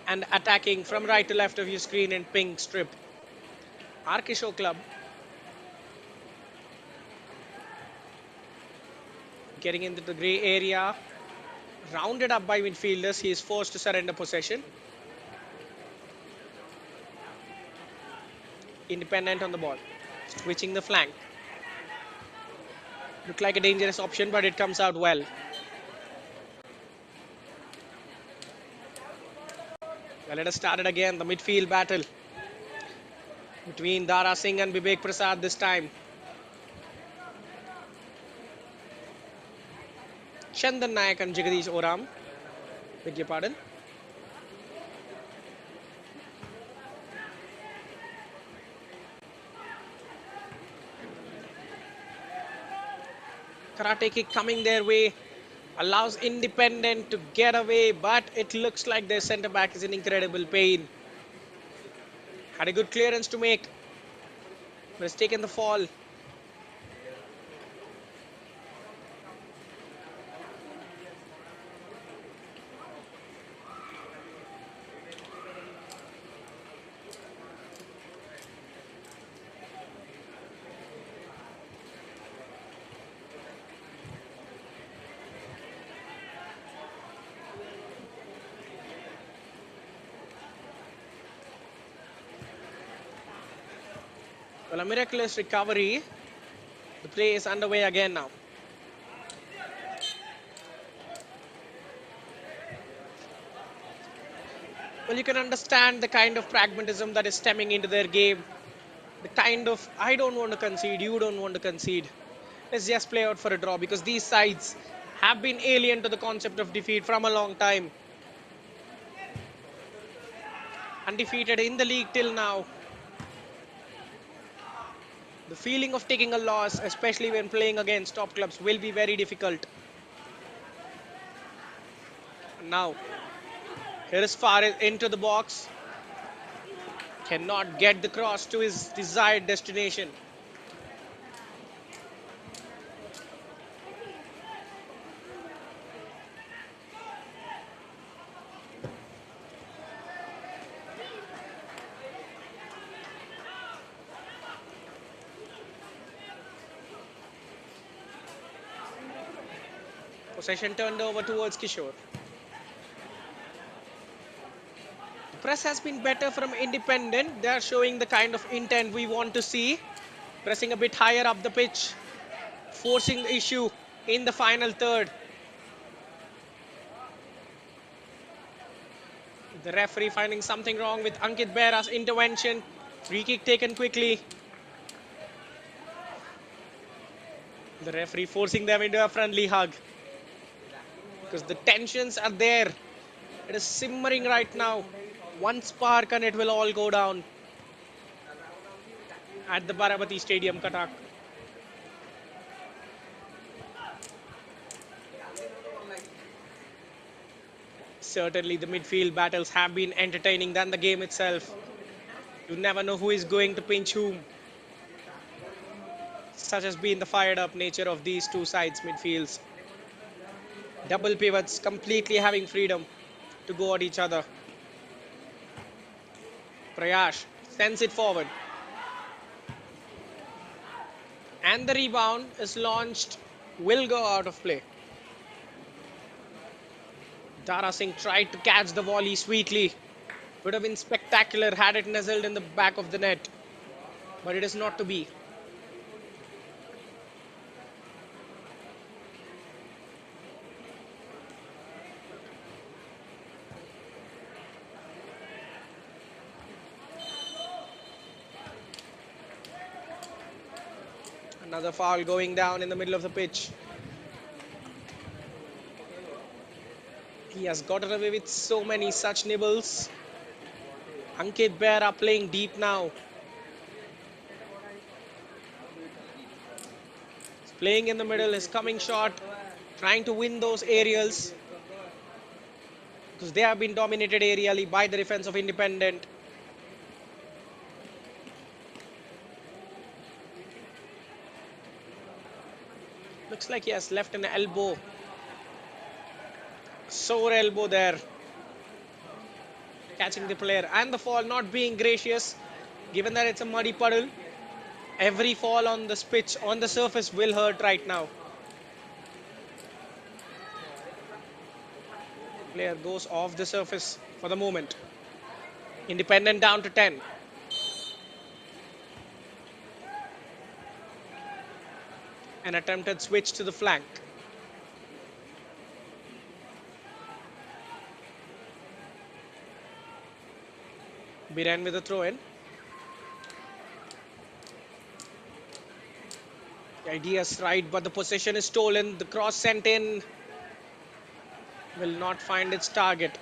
And attacking from right to left of your screen in pink strip are Kishore Club. Getting into the grey area. Rounded up by midfielders. He is forced to surrender possession. Independent on the ball. Switching the flank. Looked like a dangerous option, but it comes out well. Well, let us start it again. The midfield battle between Dara Singh and Vivek Prasad this time. Chandan Nayak and Jagadish Oram. Beg your pardon. Karate kick coming their way. Allows Independent to get away, but it looks like their centre back is in incredible pain. Had a good clearance to make, but has taken the fall. Well, a miraculous recovery. The play is underway again now. Well, you can understand the kind of pragmatism that is stemming into their game. The kind of, I don't want to concede, you don't want to concede. Let's just play out for a draw, because these sides have been alien to the concept of defeat from a long time. Undefeated in the league till now. The feeling of taking a loss, especially when playing against top clubs, will be very difficult. Now, here is Farid into the box. Cannot get the cross to his desired destination. Possession turned over towards Kishore. press has been better from Independent. They are showing the kind of intent we want to see. Pressing a bit higher up the pitch, forcing the issue in the final third. The referee finding something wrong with Ankit Behra's intervention. Free kick taken quickly. The referee forcing them into a friendly hug. Because the tensions are there. It is simmering right now. One spark and it will all go down at the BARABATI Stadium, Cuttack. Certainly the midfield battles have been entertaining than the game itself. You never know who is going to pinch whom. Such has been the fired up nature of these two sides midfields. Double pivots completely having freedom to go at each other. Prayash sends it forward. And the rebound is launched, will go out of play. Dara Singh tried to catch the volley sweetly. Would have been spectacular had it nuzzled in the back of the net. But it is not to be. Another foul going down in the middle of the pitch. He has gotten away with so many such nibbles. Ankit Behra playing deep now. He's playing in the middle, his coming shot, trying to win those aerials. Because they have been dominated aerially by the defense of Independent. Looks like he has left an elbow. Sore elbow there. Catching the player and the fall not being gracious. Given that it's a muddy puddle. Every fall on this pitch, on the surface will hurt right now. Player goes off the surface for the moment. Independent down to 10. An attempted switch to the flank. Biren with a throw in. The idea is right, but the possession is stolen. The cross sent in will not find its target.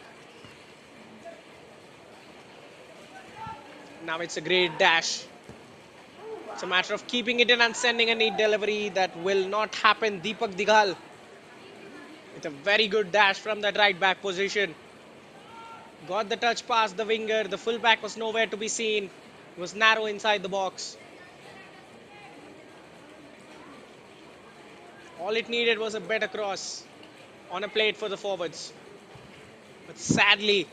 Now it's a great dash. It's a matter of keeping it in and sending a neat delivery. That will not happen. Deepak Dighal with a very good dash from that right back position. Got the touch past the winger. The fullback was nowhere to be seen. It was narrow inside the box. All it needed was a better cross on a plate for the forwards. But sadly,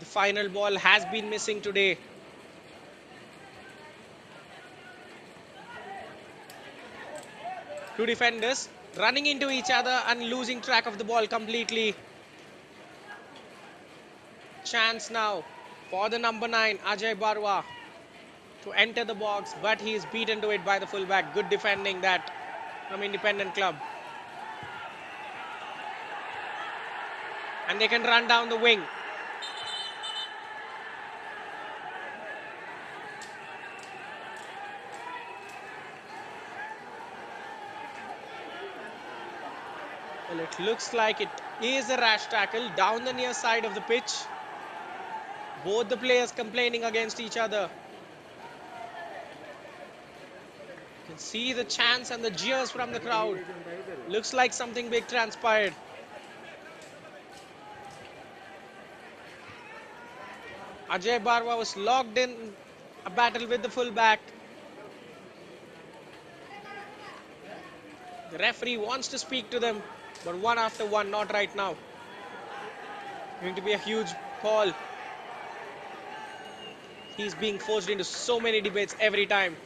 the final ball has been missing today. Two defenders running into each other and losing track of the ball completely. Chance now for the number 9, Ajay Barwa, to enter the box, but he is beaten to it by the fullback. Good defending that from Independent Club. And they can run down the wing. Well, it looks like it is a rash tackle down the near side of the pitch. Both the players complaining against each other. You can see the chants and the jeers from the crowd. Looks like something big transpired. Ajay Barwa was locked in a battle with the fullback. The referee wants to speak to them, but one after one, not right now. Going to be a huge call. He's being forced into so many debates every time.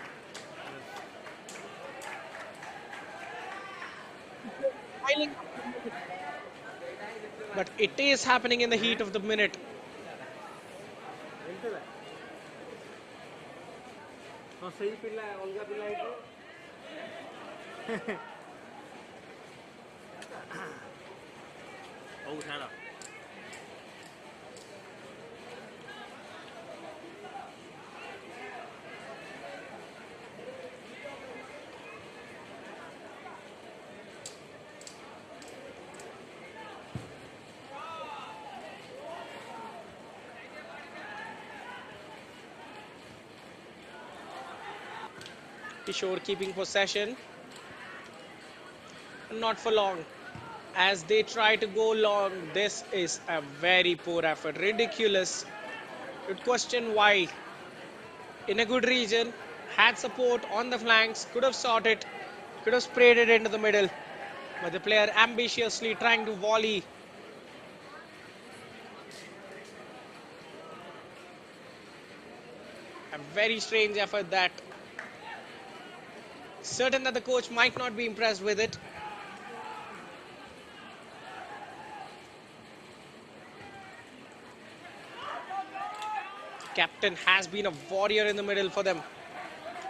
But it is happening in the heat of the minute. Kishore keeping possession. Not for long. As they try to go long, this is a very poor effort. Ridiculous. You'd question why. In a good region, had support on the flanks, could have shot it, could have sprayed it into the middle. But the player ambitiously trying to volley. A very strange effort that. Certain that the coach might not be impressed with it. Captain has been a warrior in the middle for them.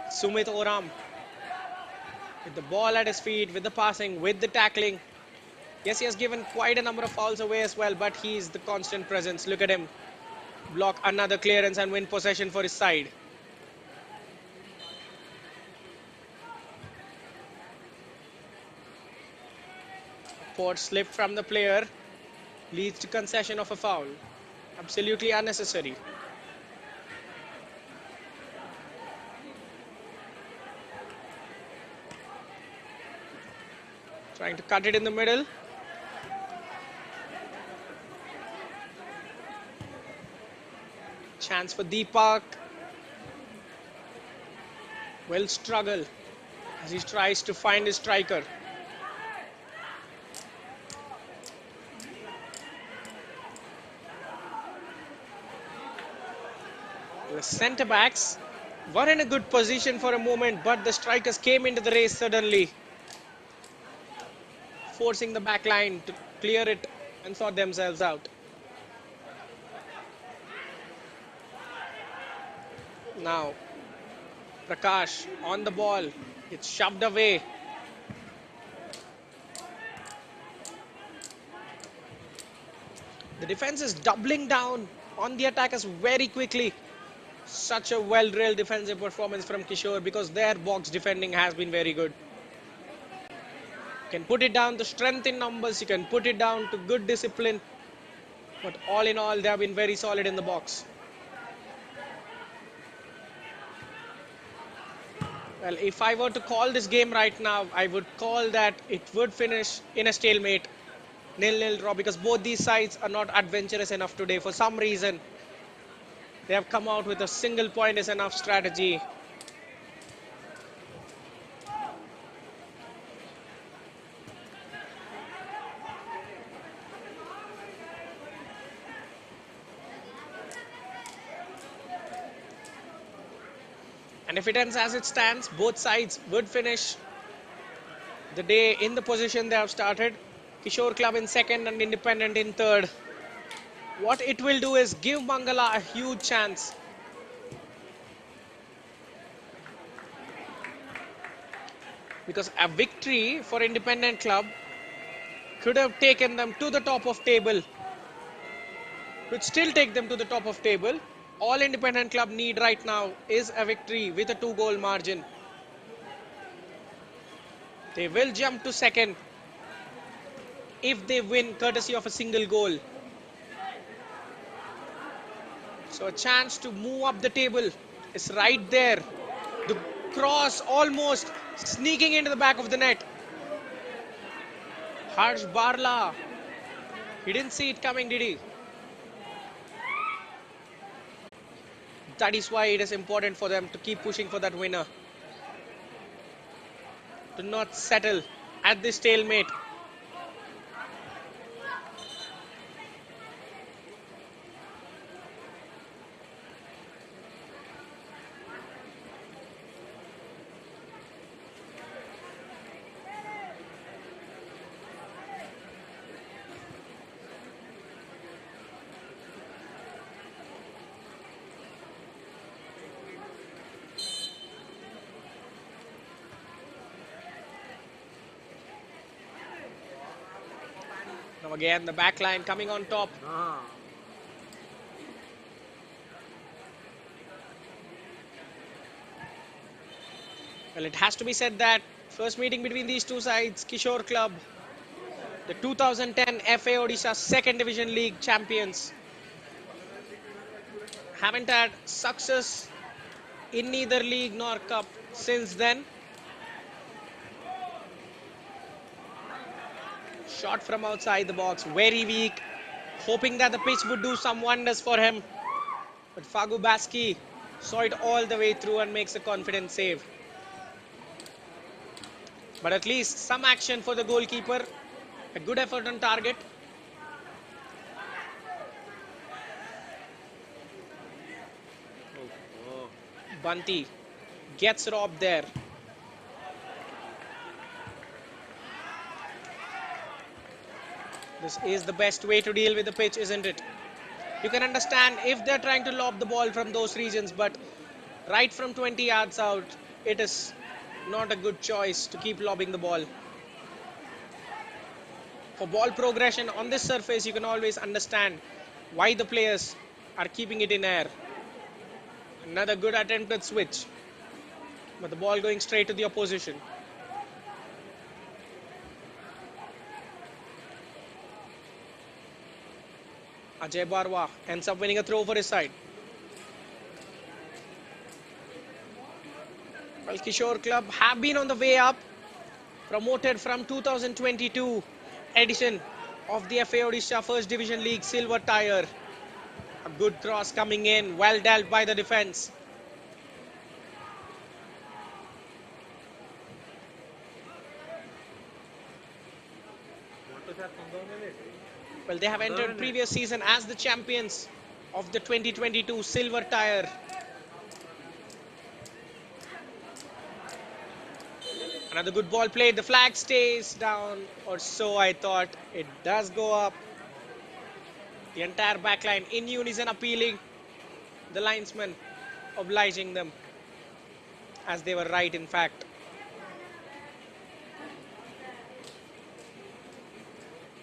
Sumit Oram. With the ball at his feet, with the passing, with the tackling. Yes, he has given quite a number of fouls away as well, but he's the constant presence. Look at him. Block another clearance and win possession for his side. Port slip from the player leads to concession of a foul. Absolutely unnecessary. Trying to cut it in the middle. Chance for Deepak. Will struggle as he tries to find his striker. The centre backs were in a good position for a moment, but the strikers came into the race suddenly, forcing the back line to clear it and sort themselves out. Now, Prakash on the ball. It's shoved away. The defense is doubling down on the attackers very quickly. Such a well-drilled defensive performance from Kishore because their box defending has been very good. You can put it down to strength in numbers, you can put it down to good discipline. But all in all, they have been very solid in the box. Well, if I were to call this game right now, I would call that it would finish in a stalemate. 0-0 draw because both these sides are not adventurous enough today. For some reason, they have come out with a single point is enough strategy. And if it ends as it stands, both sides would finish the day in the position they have started. Kishore Club in second and Independent in third. What it will do is give Mangala a huge chance. Because a victory for Independent Club could have taken them to the top of table. Could still take them to the top of table. All Independent Club need right now is a victory with a 2-goal margin. They will jump to second if they win courtesy of a single goal. So a chance to move up the table is right there. The cross almost sneaking into the back of the net. Harsh Barla. He didn't see it coming, did he? That is why it is important for them to keep pushing for that winner. To not settle at this stalemate. Now again, the back line coming on top. Well, it has to be said that first meeting between these two sides, Kishore Club, the 2010 FA Odisha Second Division League champions, haven't had success in neither league nor cup since then. Shot from outside the box, very weak, hoping that the pitch would do some wonders for him. But Fagu Baski saw it all the way through and makes a confident save. But at least some action for the goalkeeper. A good effort on target. Bunty gets robbed there. This is the best way to deal with the pitch, isn't it? You can understand if they're trying to lob the ball from those regions, but right from 20 yards out, it is not a good choice to keep lobbing the ball. For ball progression on this surface, you can always understand why the players are keeping it in air. Another good attempted switch, but the ball going straight to the opposition. Ajay Barwa ends up winning a throw for his side. Well, Kishore Club have been on the way up, promoted from 2022 edition of the FA Odisha First Division League Silver Tire. A good cross coming in, well dealt by the defense. Well, they have entered previous season as the champions of the 2022 Silver Tire. Another good ball played. The flag stays down, or so I thought. It does go up. The entire backline in unison appealing. The linesman obliging them, as they were right, in fact.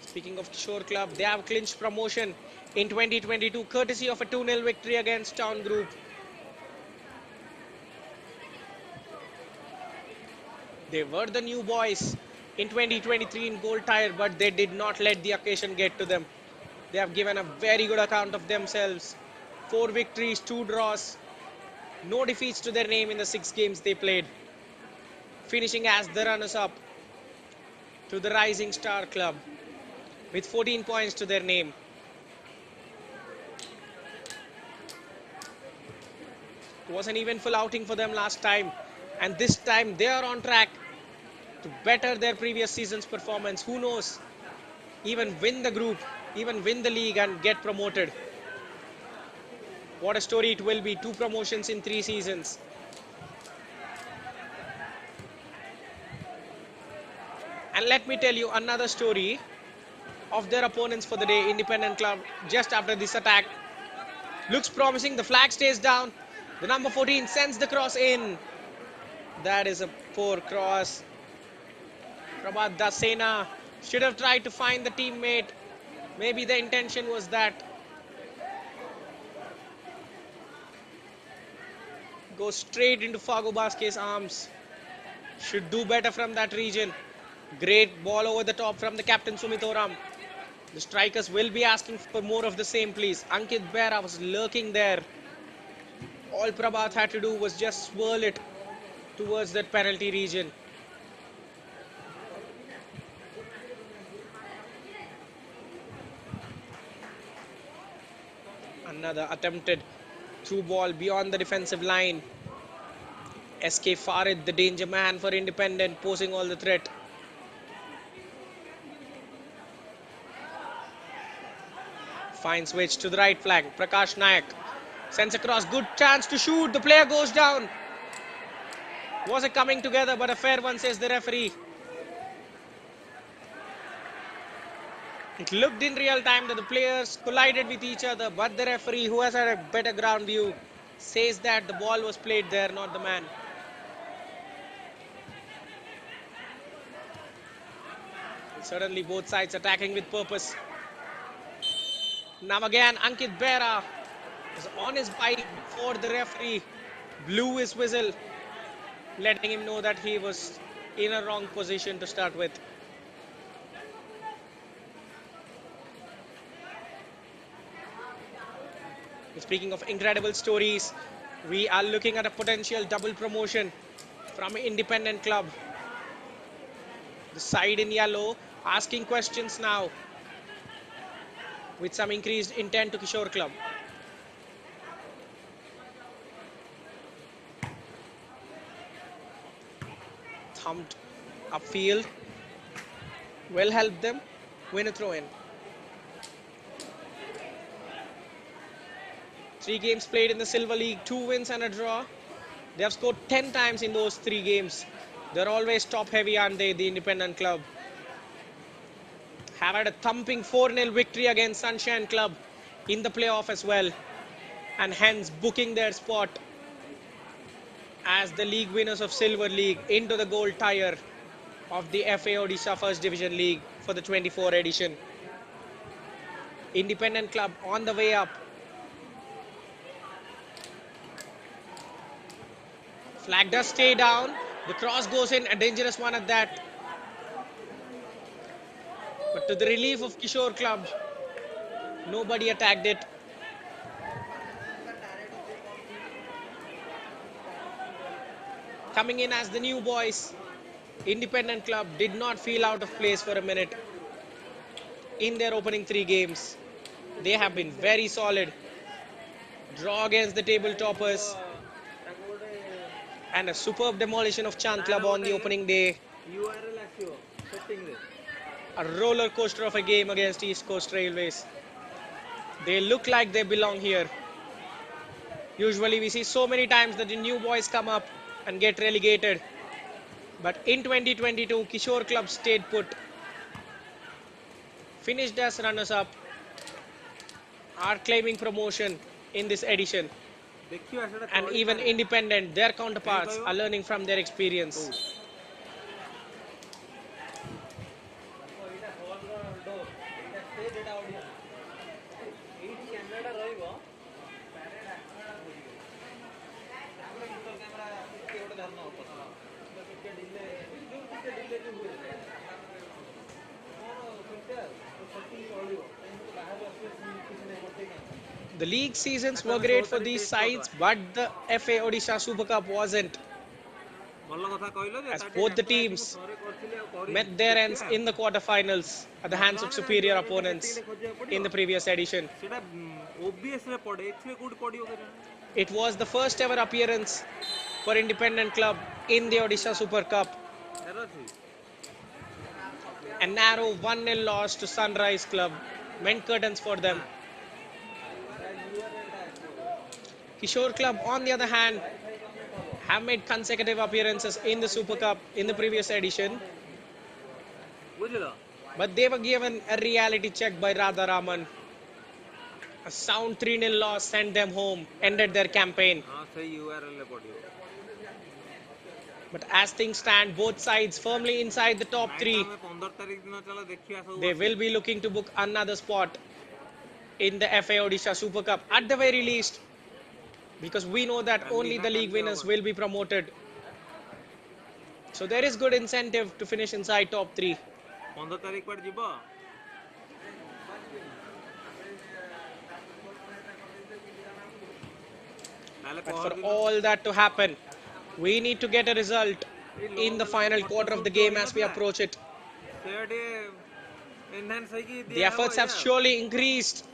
Speaking of Kishore Club, they have clinched promotion in 2022 courtesy of a 2-0 victory against Town Group. They were the new boys in 2023 in Gold Tire, but they did not let the occasion get to them. They have given a very good account of themselves. 4 victories, 2 draws, no defeats to their name in the 6 games they played, finishing as the runners-up to the Rising Star Club with 14 points to their name. It was an eventful outing for them last time, and this time they are on track to better their previous season's performance. Who knows, even win the group, even win the league and get promoted. What a story it will be, 2 promotions in 3 seasons. And let me tell you another story of their opponents for the day, Independent Club, just after this attack. Looks promising, the flag stays down. The number 14 sends the cross in. That is a poor cross. Prabhat Dasena should have tried to find the teammate. Maybe the intention was that. Goes straight into Fago Baske's arms. Should do better from that region. Great ball over the top from the captain Sumitoram. The strikers will be asking for more of the same, please. Ankit Bera was lurking there. All Prabhat had to do was just swirl it towards that penalty region. Another attempted through ball beyond the defensive line. SK Farid, the danger man for Independent, posing all the threat. Fine switch to the right flank. Prakash Nayak sends across. Good chance to shoot. The player goes down. Was it coming together? But a fair one, says the referee. It looked in real time that the players collided with each other, but the referee, who has had a better ground view, says that the ball was played there, not the man. Certainly both sides attacking with purpose. Now again, Ankit Bera was on his bike before the referee blew his whistle, letting him know that he was in a wrong position to start with. Speaking of incredible stories, we are looking at a potential double promotion from Independent Club. The side in yellow asking questions now with some increased intent to Kishore Club. Thumped upfield will help them win a throw-in. 3 games played in the Silver League, 2 wins and a draw. They have scored 10 times in those 3 games. They're always top heavy, aren't they, the Independent Club? Have had a thumping 4-0 victory against Sunshine Club in the playoff as well, and hence booking their spot as the league winners of Silver League into the gold tier of the FA Odisha First Division League for the 24 edition. Independent Club on the way up. Flag does stay down. The cross goes in, a dangerous one at that. But to the relief of Kishore Club, nobody attacked it. Coming in as the new boys, Independent Club did not feel out of place for a minute in their opening 3 games. They have been very solid. Draw against the table toppers and a superb demolition of Chand Club on the opening day. A roller coaster of a game against East Coast Railways. They look like they belong here. Usually we see so many times that the new boys come up and get relegated. But in 2022, Kishore Club stayed put. Finished as runners-up. Are claiming promotion in this edition. And even Independent, their counterparts are learning from their experience. The league seasons were great for these sides, but the FA Odisha Super Cup wasn't, as both the teams met their ends in the quarterfinals at the hands of superior opponents in the previous edition. It was the first ever appearance for Independent Club in the Odisha Super Cup. A narrow 1-0 loss to Sunrise Club meant curtains for them. Kishore Club, on the other hand, have made consecutive appearances in the Super Cup in the previous edition. But they were given a reality check by Radha Raman. A sound 3-0 loss sent them home, ended their campaign. But as things stand, both sides firmly inside the top 3. They will be looking to book another spot in the FA Odisha Super Cup at the very least, because we know that only the league winners will be promoted. So there is good incentive to finish inside top 3. But for all that to happen, we need to get a result in the final quarter of the game as we approach it. The efforts have surely increased.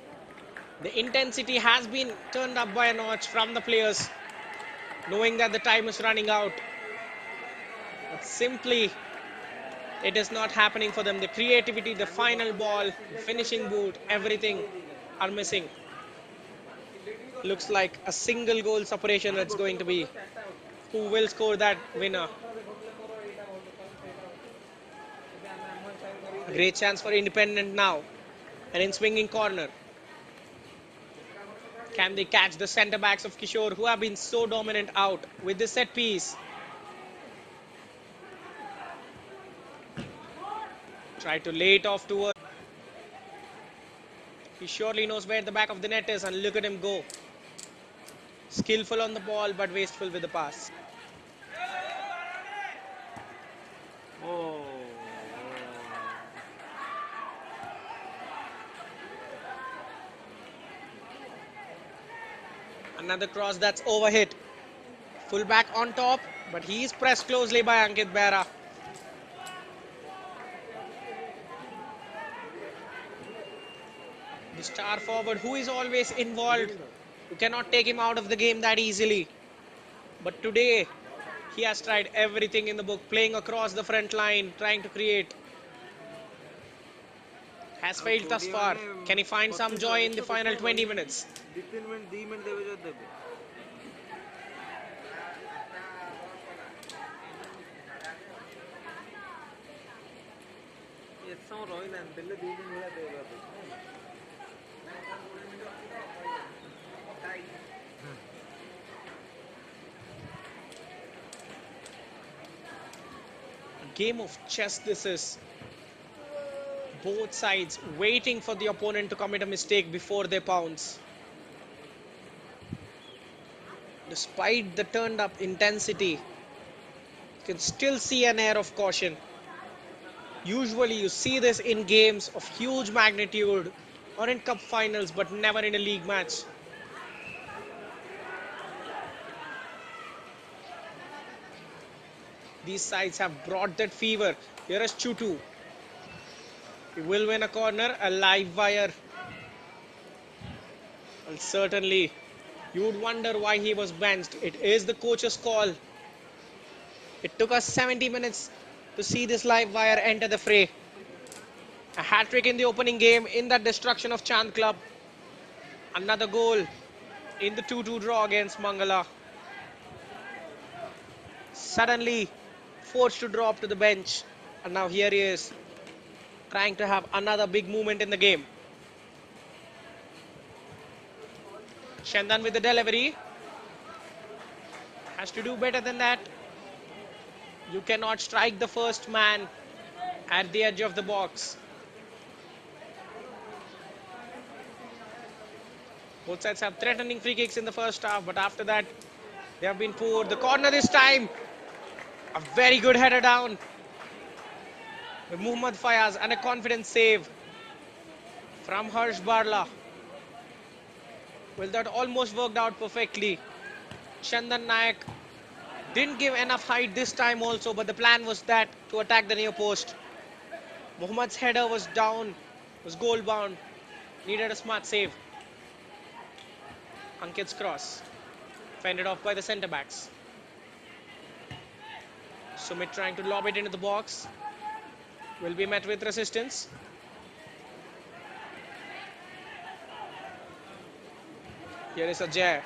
The intensity has been turned up by a notch from the players, knowing that the time is running out. But simply, it is not happening for them. The creativity, the final ball, the finishing boot, everything are missing. Looks like a single goal separation it's going to be. Who will score that winner? A great chance for Independent now. And in swinging corner. Can they catch the centre backs of Kishore, who have been so dominant out with this set piece? Try to lay it off towards. He surely knows where the back of the net is, and look at him go. Skillful on the ball, but wasteful with the pass. Oh. Another cross that's overhit. Fullback on top, but he is pressed closely by Ankit Behra. The star forward who is always involved. You cannot take him out of the game that easily. But today, he has tried everything in the book, playing across the front line, trying to create. Has ଆଉ failed thus କୋଡିଏ far. ମାନେ Can he find some 25 joy in the ଏତେ final ଦେଖ 20 minutes? 2 minute ଦେବେ ଯଦି ଦେବେ। ଏତେ ସମୟ ରହିନାହାନ୍ତି ଦେଲେ 2 ମିନିଟ୍ ଭଳିଆ ଦେବେ ବୋଧେ। A game of chess this is. Both sides waiting for the opponent to commit a mistake before they pounce. Despite the turned up intensity, you can still see an air of caution. Usually you see this in games of huge magnitude or in cup finals, but never in a league match. These sides have brought that fever. Here is Chutu. He will win a corner, a live wire. Well, certainly, you would wonder why he was benched. It is the coach's call. It took us 70 minutes to see this live wire enter the fray. A hat-trick in the opening game in that destruction of Chand Club. Another goal in the 2-2 draw against Mangala. Suddenly forced to drop to the bench. And now here he is, trying to have another big moment in the game. Shandan with the delivery. Has to do better than that. You cannot strike the first man at the edge of the box. Both sides have threatening free kicks in the first half, but after that, they have been poor. The corner this time. A very good header down with Muhammad Fayaz and a confident save from Harsh Barla. Well, that almost worked out perfectly. Chandan Nayak didn't give enough height this time also, but the plan was that to attack the near post. Muhammad's header was down, was goal bound, needed a smart save. Ankit's cross, fended off by the centre backs. Sumit trying to lob it into the box, will be met with resistance. Here is Ajay.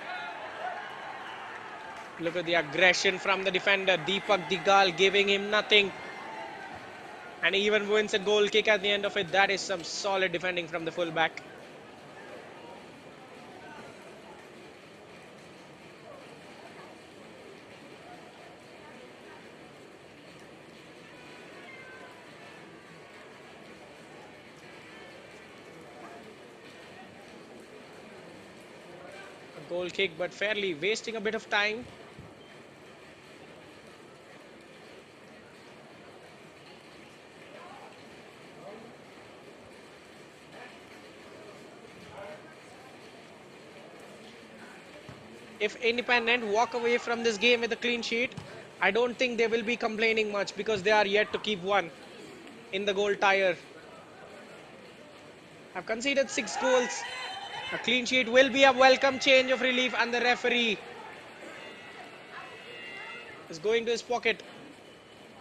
Look at the aggression from the defender, Deepak Digal, giving him nothing. And he even wins a goal kick at the end of it. That is some solid defending from the fullback. A goal kick, but fairly wasting a bit of time. If Independent walk away from this game with a clean sheet, I don't think they will be complaining much because they are yet to keep one in the goal tire. Have conceded 6 goals. A clean sheet will be a welcome change of relief, and the referee is going to his pocket.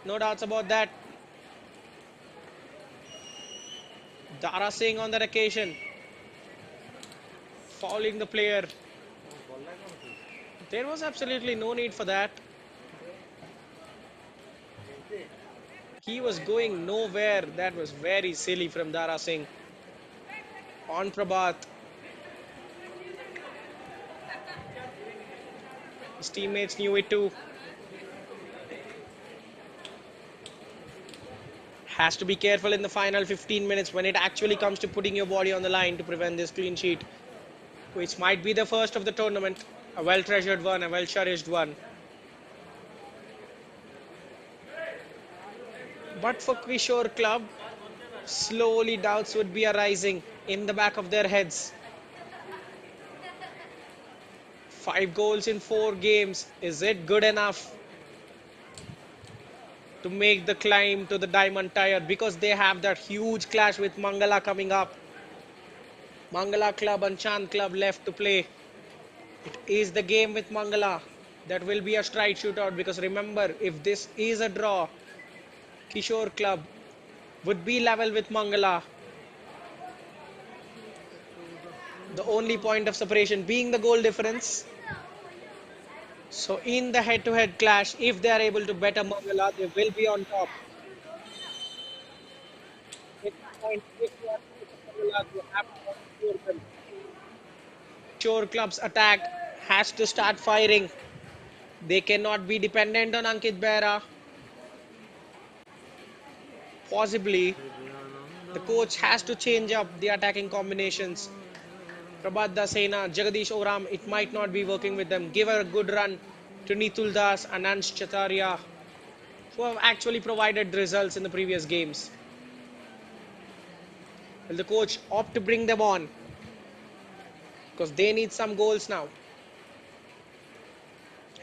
No doubts about that. Dara Singh on that occasion, fouling the player. There was absolutely no need for that. He was going nowhere. That was very silly from Dara Singh. On Prabhat. His teammates knew it too. Has to be careful in the final 15 minutes when it actually comes to putting your body on the line to prevent this clean sheet, which might be the first of the tournament. A well-treasured one, a well-cherished one. But for Kishore Club, slowly doubts would be arising in the back of their heads. 5 goals in 4 games. Is it good enough to make the climb to the diamond tire? Because they have that huge clash with Mangala coming up. Mangala Club and Chand Club left to play. It is the game with Mangala that will be a straight shootout, because remember, if this is a draw, Kishore Club would be level with Mangala. The only point of separation being the goal difference. So in the head-to-head clash, if they are able to better Mangala, they will be on top. At this point, if they are to beat Mangala, they have to outscore them. Kishore Club's attack has to start firing. They cannot be dependent on Ankit Behra. Possibly, the coach has to change up the attacking combinations. Prabhat Dasena, Jagadish Oram, it might not be working with them. Give a good run to Nitul Das and Ansh Chataria, who have actually provided results in the previous games. Will the coach opt to bring them on? Because they need some goals now.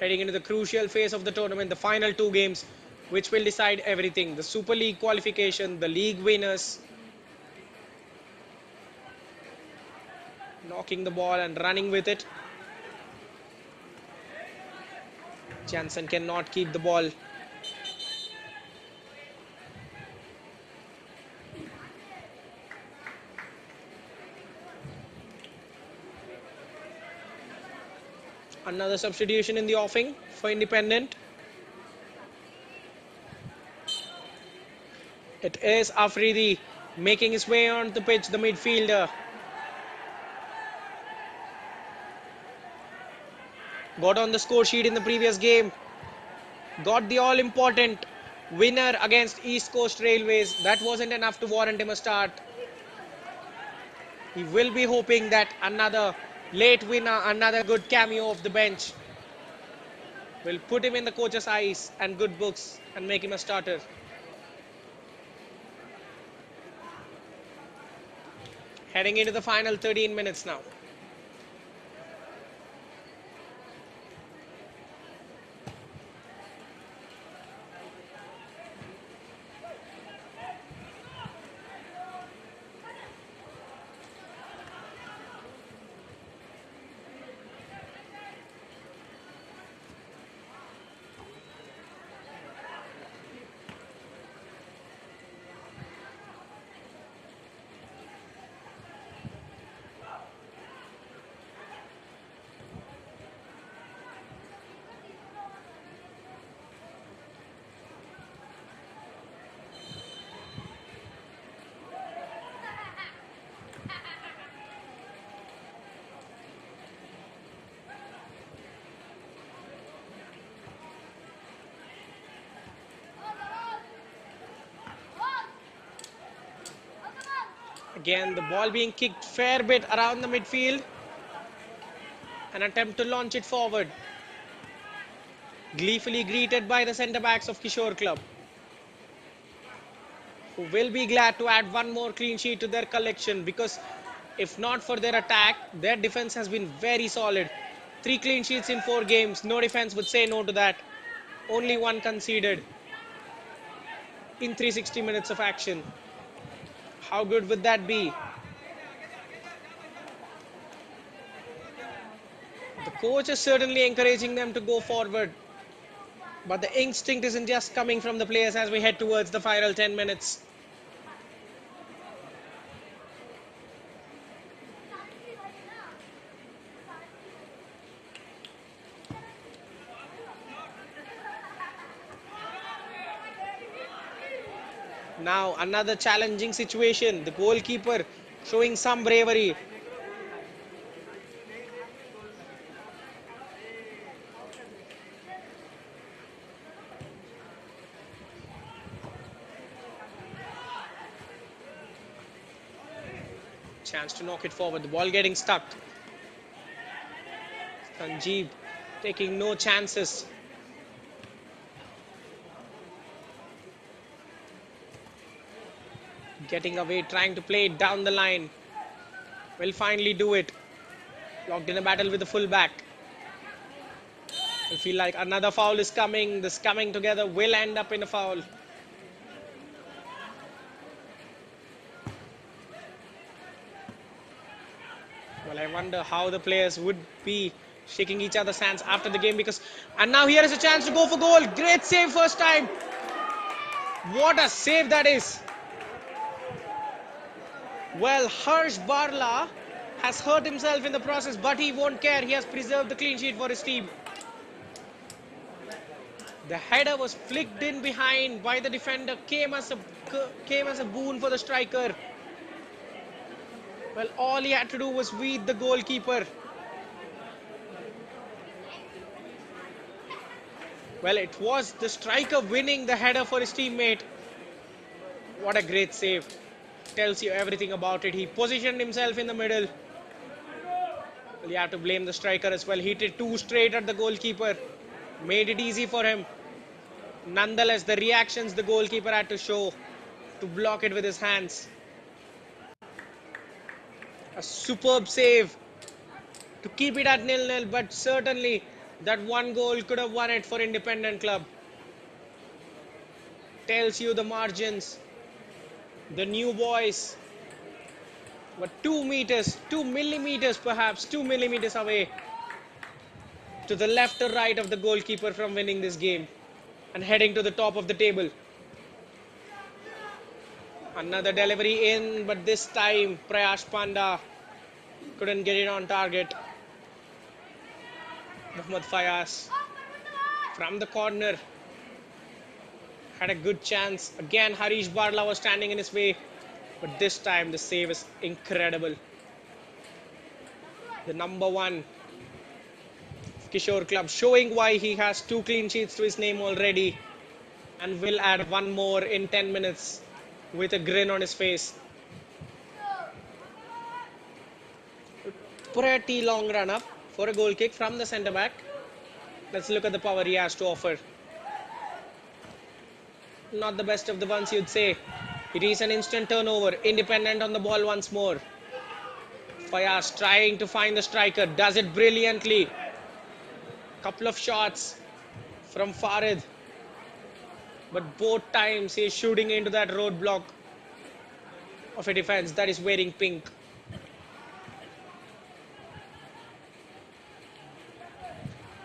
Heading into the crucial phase of the tournament, the final 2 games, which will decide everything. The Super League qualification, the league winners. Knocking the ball and running with it. Jansen cannot keep the ball. Another substitution in the offing for Independent. It is Afridi making his way on the pitch, the midfielder. Got on the score sheet in the previous game. Got the all-important winner against East Coast Railways. That wasn't enough to warrant him a start. He will be hoping that another late winner, another good cameo off the bench will put him in the coach's eyes and good books and make him a starter. Heading into the final 13 minutes now. Again, the ball being kicked fair bit around the midfield. An attempt to launch it forward. Gleefully greeted by the centre backs of Kishore Club, who will be glad to add one more clean sheet to their collection, because if not for their attack, their defense has been very solid. 3 clean sheets in 4 games. No defense would say no to that. Only one conceded in 360 minutes of action. How good would that be? The coach is certainly encouraging them to go forward, but the instinct isn't just coming from the players as we head towards the final 10 minutes. Now another challenging situation. The goalkeeper showing some bravery. Chance to knock it forward. The ball getting stuck. Sanjeev taking no chances. Getting away, trying to play it down the line. Will finally do it. Locked in a battle with the fullback. I feel like another foul is coming. This coming together will end up in a foul. Well, I wonder how the players would be shaking each other's hands after the game because... And now here is a chance to go for goal. Great save first time. What a save that is. Well, Harsh Barla has hurt himself in the process, but he won't care. He has preserved the clean sheet for his team. The header was flicked in behind by the defender, came as a boon for the striker. Well, all he had to do was beat the goalkeeper. Well, it was the striker winning the header for his teammate. What a great save. Tells you everything about it. He positioned himself in the middle. Well, you have to blame the striker as well. He hit two straight at the goalkeeper. Made it easy for him. Nonetheless, the reactions the goalkeeper had to show to block it with his hands. A superb save to keep it at 0-0, but certainly that one goal could have won it for Independent Club. Tells you the margins. The new boys were 2 meters, 2 millimeters perhaps, 2 millimeters away to the left or right of the goalkeeper from winning this game and heading to the top of the table. Another delivery in, but this time Prayash Panda couldn't get it on target. Muhammad Fayaz from the corner had a good chance. Again, Harish Barla was standing in his way, but this time the save is incredible. The number one Kishore Club showing why he has 2 clean sheets to his name already and will add one more in 10 minutes with a grin on his face. Pretty long run up for a goal kick from the centre back. Let's look at the power he has to offer. Not the best of the ones, you'd say. It is an instant turnover. Independent on the ball once more. Fayaz trying to find the striker. Does it brilliantly. Couple of shots from Farid. But both times he is shooting into that roadblock of a defense that is wearing pink.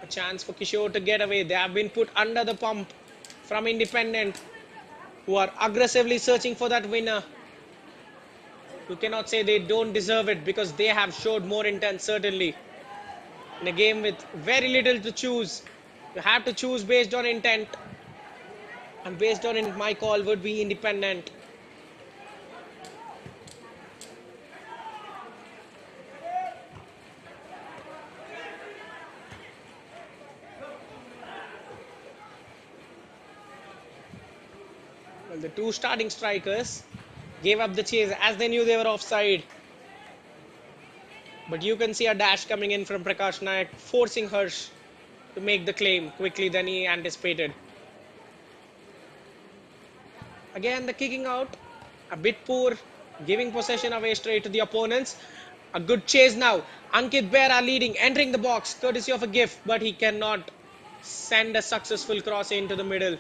A chance for Kishore to get away. They have been put under the pump from Independent, who are aggressively searching for that winner. You cannot say they don't deserve it because they have showed more intent, certainly. In a game with very little to choose, you have to choose based on intent. And based on it, my call would be Independent. Well, the two starting strikers gave up the chase as they knew they were offside. But you can see a dash coming in from Prakash Nayak, forcing Harsh to make the claim quickly than he anticipated. Again, the kicking out, a bit poor, giving possession away straight to the opponents. A good chase now. Ankit Bera leading, entering the box, courtesy of a gift, but he cannot send a successful cross into the middle.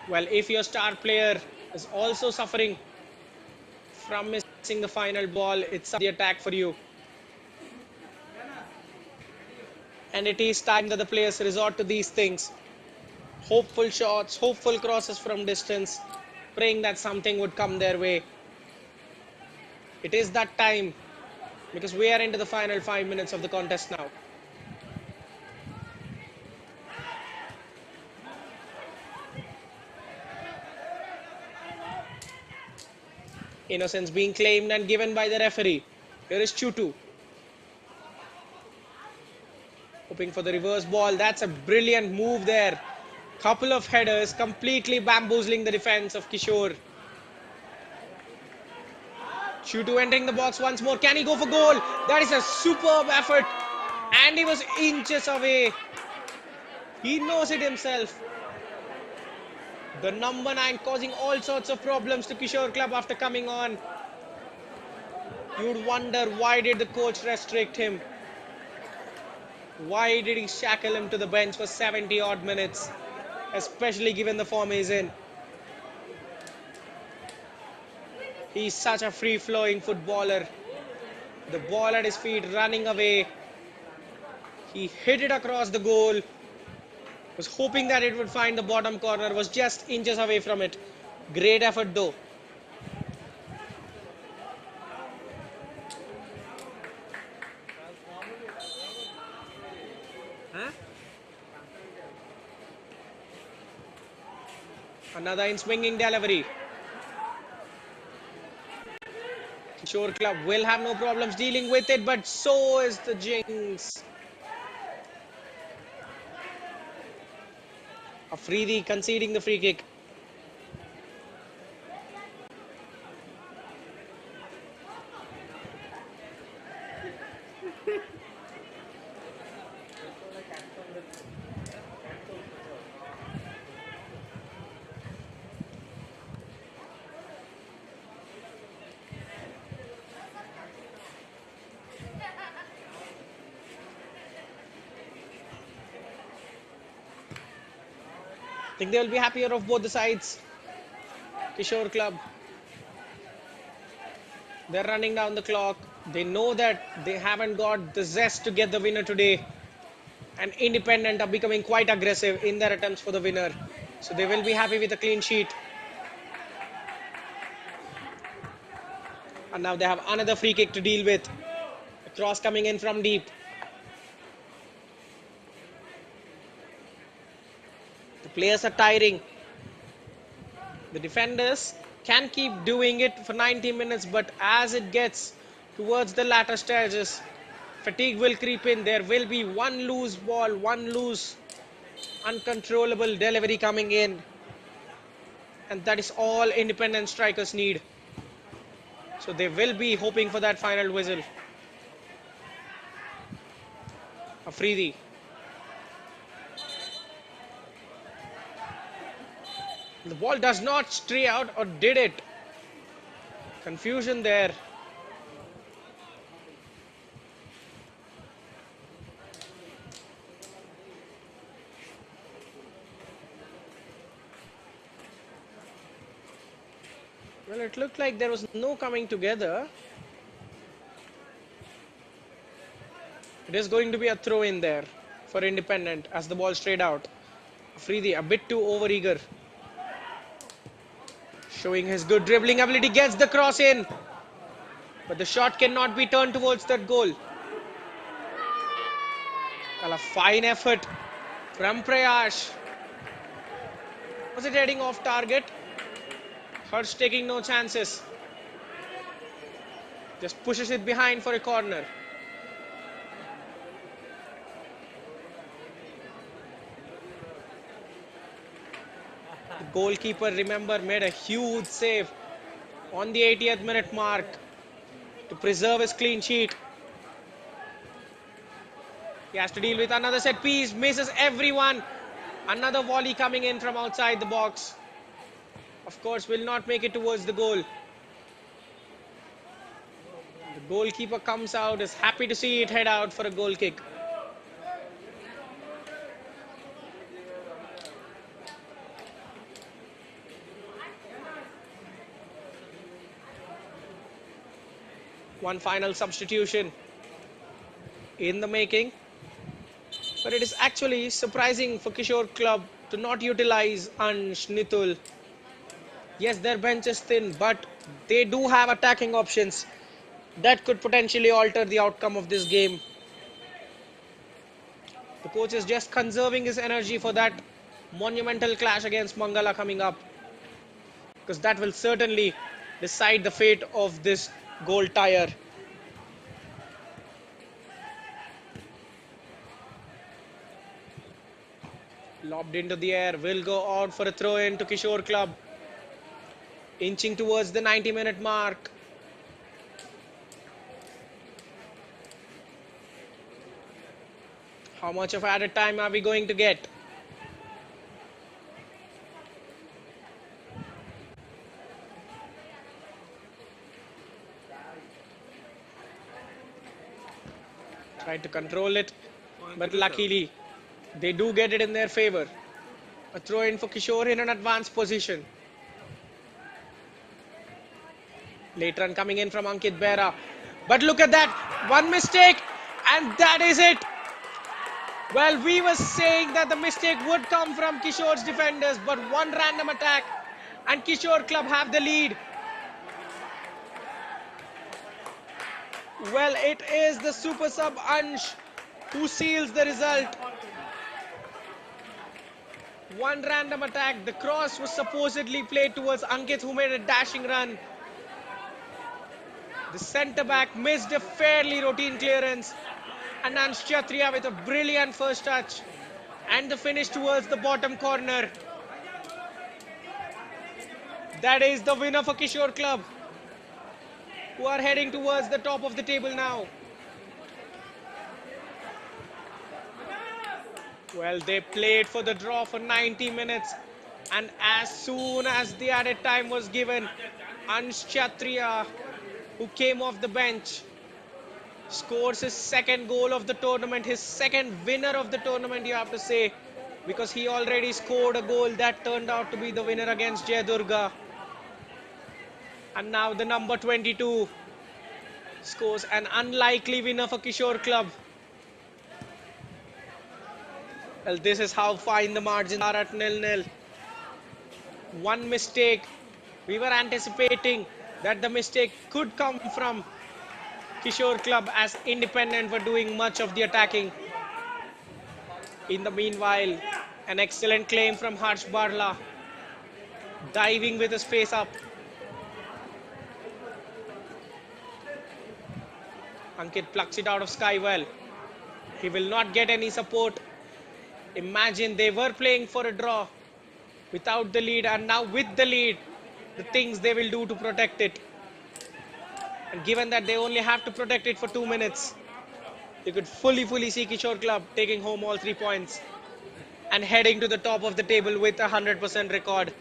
Well, if your star player is also suffering from missing the final ball, it's the attack for you. And it is time that the players resort to these things. Hopeful shots, hopeful crosses from distance, praying that something would come their way. It is that time because we are into the final 5 minutes of the contest now. Innocence being claimed and given by the referee. Here is Chutu. Hoping for the reverse ball. That's a brilliant move there. Couple of headers completely bamboozling the defense of Kishore. Shutu entering the box once more. Can he go for goal? That is a superb effort. And he was inches away. He knows it himself. The number 9 causing all sorts of problems to Kishore Club after coming on. You'd wonder, why did the coach restrict him? Why did he shackle him to the bench for 70 odd minutes? Especially given the form he's in. He's such a free-flowing footballer. The ball at his feet running away. He hit it across the goal. Was hoping that it would find the bottom corner. Was just inches away from it. Great effort though. Huh? Another in swinging delivery. Kishore Club will have no problems dealing with it, but so is the Jinx. Afridi conceding the free kick. I think they'll be happier of both the sides. Kishore Club. They're running down the clock. They know that they haven't got the zest to get the winner today. And Independent are becoming quite aggressive in their attempts for the winner. So they will be happy with a clean sheet. And now they have another free kick to deal with. A cross coming in from deep. The players are tiring. The defenders can keep doing it for 90 minutes, but as it gets towards the latter stages, fatigue will creep in. There will be one loose ball, one loose, uncontrollable delivery coming in. And that is all Independent strikers need. So they will be hoping for that final whistle. Afridi. The ball does not stray out, or did it? Confusion there. Well, it looked like there was no coming together. It is going to be a throw in there for Independent as the ball strayed out. Afridi a bit too overeager. Showing his good dribbling ability, gets the cross in. But the shot cannot be turned towards that goal. Well, a fine effort from Prayash. Was it heading off target? Hurst taking no chances. Just pushes it behind for a corner. The goalkeeper, remember, made a huge save on the 80th minute mark to preserve his clean sheet. He has to deal with another set piece, misses everyone. Another volley coming in from outside the box. Of course, will not make it towards the goal. The goalkeeper comes out, is happy to see it head out for a goal kick. One final substitution in the making. But it is actually surprising for Kishore Club to not utilize Ansh, Nitul. Yes, their bench is thin, but they do have attacking options that could potentially alter the outcome of this game. The coach is just conserving his energy for that monumental clash against Mangala coming up, because that will certainly decide the fate of this goal tire. Lobbed into the air, will go out for a throw in to Kishore Club. Inching towards the 90-minute mark. How much of added time are we going to get? Tried to control it, Point but Odisha. luckily they do get it in their favor. A throw in for Kishore in an advanced position. Late run coming in from Ankit Behra. But look at that. One mistake, and that is it. Well, we were saying that the mistake would come from Kishore's defenders, but one random attack, and Kishore Club have the lead. Well, it is the super sub Ansh who seals the result. One random attack. The cross was supposedly played towards Ankit, who made a dashing run. The centre back missed a fairly routine clearance. And Ansh Kshatriya with a brilliant first touch. And the finish towards the bottom corner. That is the winner for Kishore Club, who are heading towards the top of the table now. Well, they played for the draw for 90 minutes. And as soon as the added time was given, Ansh Kshatriya, who came off the bench, scores his second goal of the tournament, his second winner of the tournament, you have to say, because he already scored a goal that turned out to be the winner against Jai Durga. And now the number 22 scores an unlikely winner for Kishore Club. Well, this is how fine the margins are at 0-0. One mistake. We were anticipating that the mistake could come from Kishore Club, as Independent were doing much of the attacking. In the meanwhile, an excellent claim from Harsh Barla, diving with his face up. Ankit plucks it out of Skywell. He will not get any support. Imagine they were playing for a draw without the lead, and now with the lead, the things they will do to protect it. And given that they only have to protect it for 2 minutes, you could fully see Kishore Club taking home all 3 points and heading to the top of the table with a 100% record.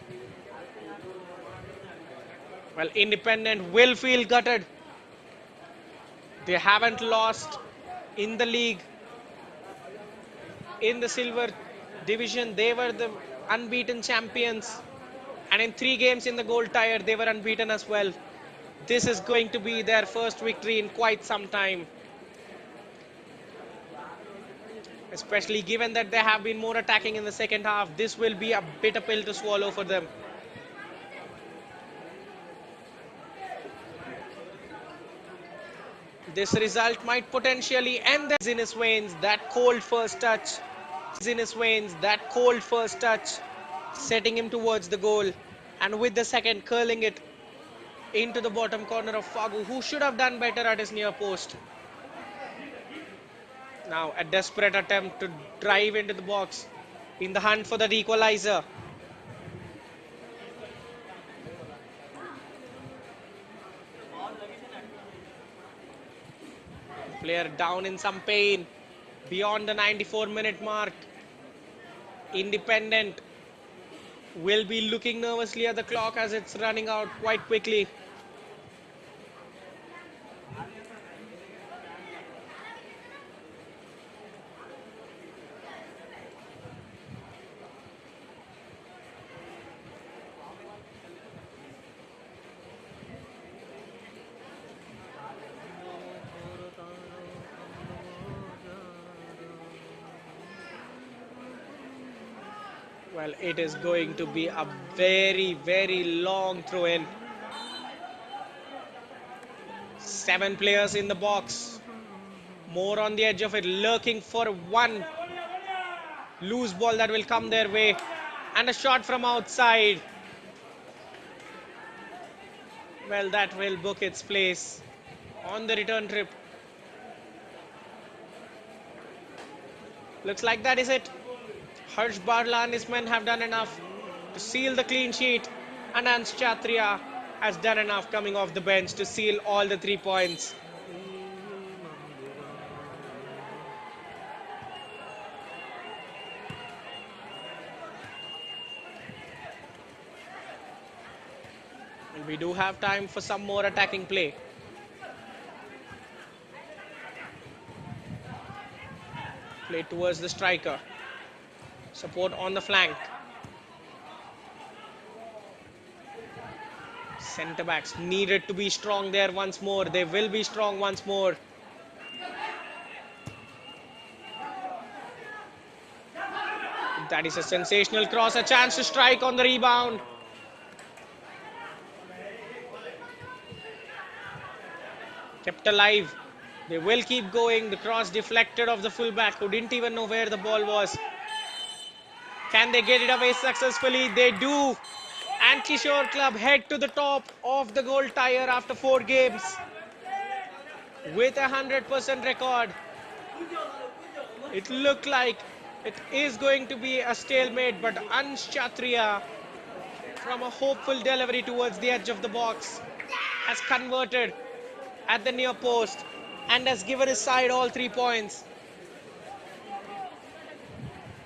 Well, Independent will feel gutted. They haven't lost in the league. In the silver division, they were the unbeaten champions. And in 3 games in the gold tier, they were unbeaten as well. This is going to be their first victory in quite some time. Especially given that they have been more attacking in the second half, this will be a bitter pill to swallow for them. This result might potentially end in his veins. That cold first touch. In his veins, that cold first touch, setting him towards the goal. And with the second, curling it into the bottom corner of Fagu, who should have done better at his near post. Now a desperate attempt to drive into the box in the hunt for the equalizer. Player down in some pain beyond the 94-minute mark. Independent will be looking nervously at the clock as it's running out quite quickly. Well, it is going to be a very long throw in. 7 players in the box. More on the edge of it, lurking for one loose ball that will come their way. And a shot from outside. Well, that will book its place on the return trip. Looks like that is it. Harsh Barla and his men have done enough to seal the clean sheet, and Ansh Kshatriya has done enough coming off the bench to seal all the 3 points. We do have time for some more attacking play. Play towards the striker. Support on the flank. Centre backs needed to be strong there once more. They will be strong once more. That is a sensational cross. A chance to strike on the rebound. Kept alive. They will keep going. The cross deflected off the fullback who didn't even know where the ball was. Can they get it away successfully? They do. And Kishore Club head to the top of the goal tire after 4 games with a 100% record. It looked like it is going to be a stalemate, but Ansh Chatriya from a hopeful delivery towards the edge of the box has converted at the near post and has given his side all 3 points.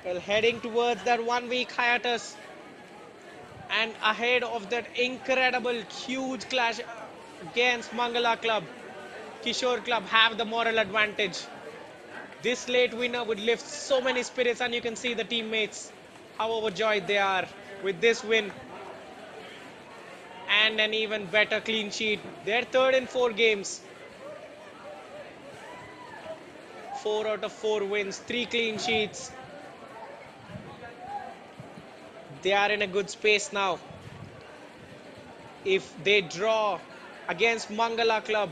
Well, heading towards that 1 week hiatus and ahead of that incredible huge clash against Mangala Club, Kishore Club have the moral advantage. This late winner would lift so many spirits, and you can see the teammates how overjoyed they are with this win and an even better clean sheet. They're third in 4 games. 4 out of 4 wins, 3 clean sheets. They are in a good space now. If they draw against Mangala Club,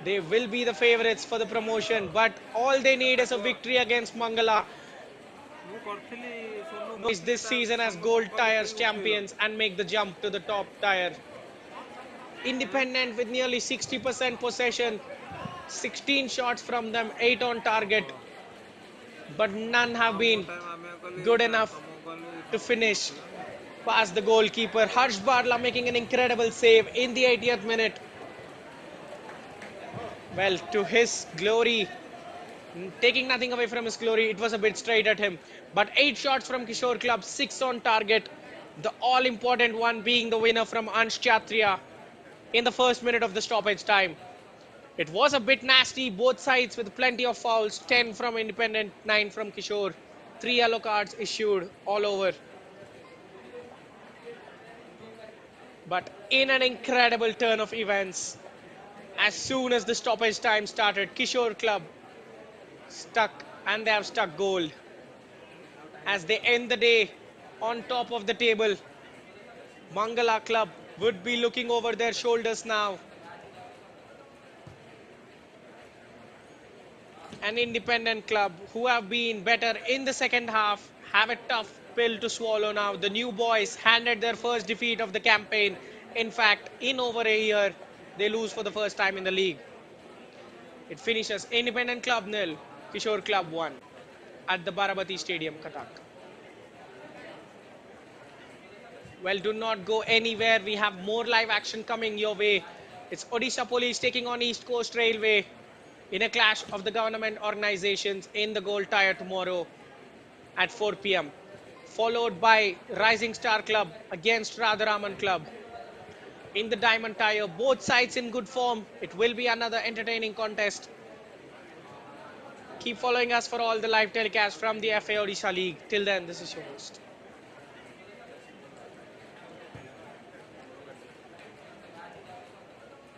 they will be the favourites for the promotion, but all they need is a victory against Mangala is this season as gold tires champions and make the jump to the top tier. Independent with nearly 60% possession, 16 shots from them, 8 on target, but none have been good enough to finish past the goalkeeper. Harsh Barla making an incredible save in the 80th minute. Well, to his glory, taking nothing away from his glory, it was a bit straight at him. But 8 shots from Kishore Club, 6 on target. The all-important one being the winner from Ansh Chatriya in the first minute of the stoppage time. It was a bit nasty, both sides with plenty of fouls. 10 from Independent, 9 from Kishore. 3 yellow cards issued all over. But in an incredible turn of events, as soon as the stoppage time started, Kishore Club stuck, and they have stuck gold as they end the day on top of the table. Mangala Club would be looking over their shoulders now. An Independent Club who have been better in the second half have a tough pill to swallow now. The new boys handed their first defeat of the campaign. In fact, in over a year, they lose for the first time in the league. It finishes Independent Club 0, Kishore Club 1 at the BARABATI Stadium, Cuttack. Well, do not go anywhere. We have more live action coming your way. It's Odisha Police taking on East Coast Railway in a clash of the government organizations in the gold tire tomorrow at 4 p.m. Followed by Rising Star Club against Radharaman Club in the diamond tire. Both sides in good form. It will be another entertaining contest. Keep following us for all the live telecasts from the FA Odisha League. Till then, this is your host.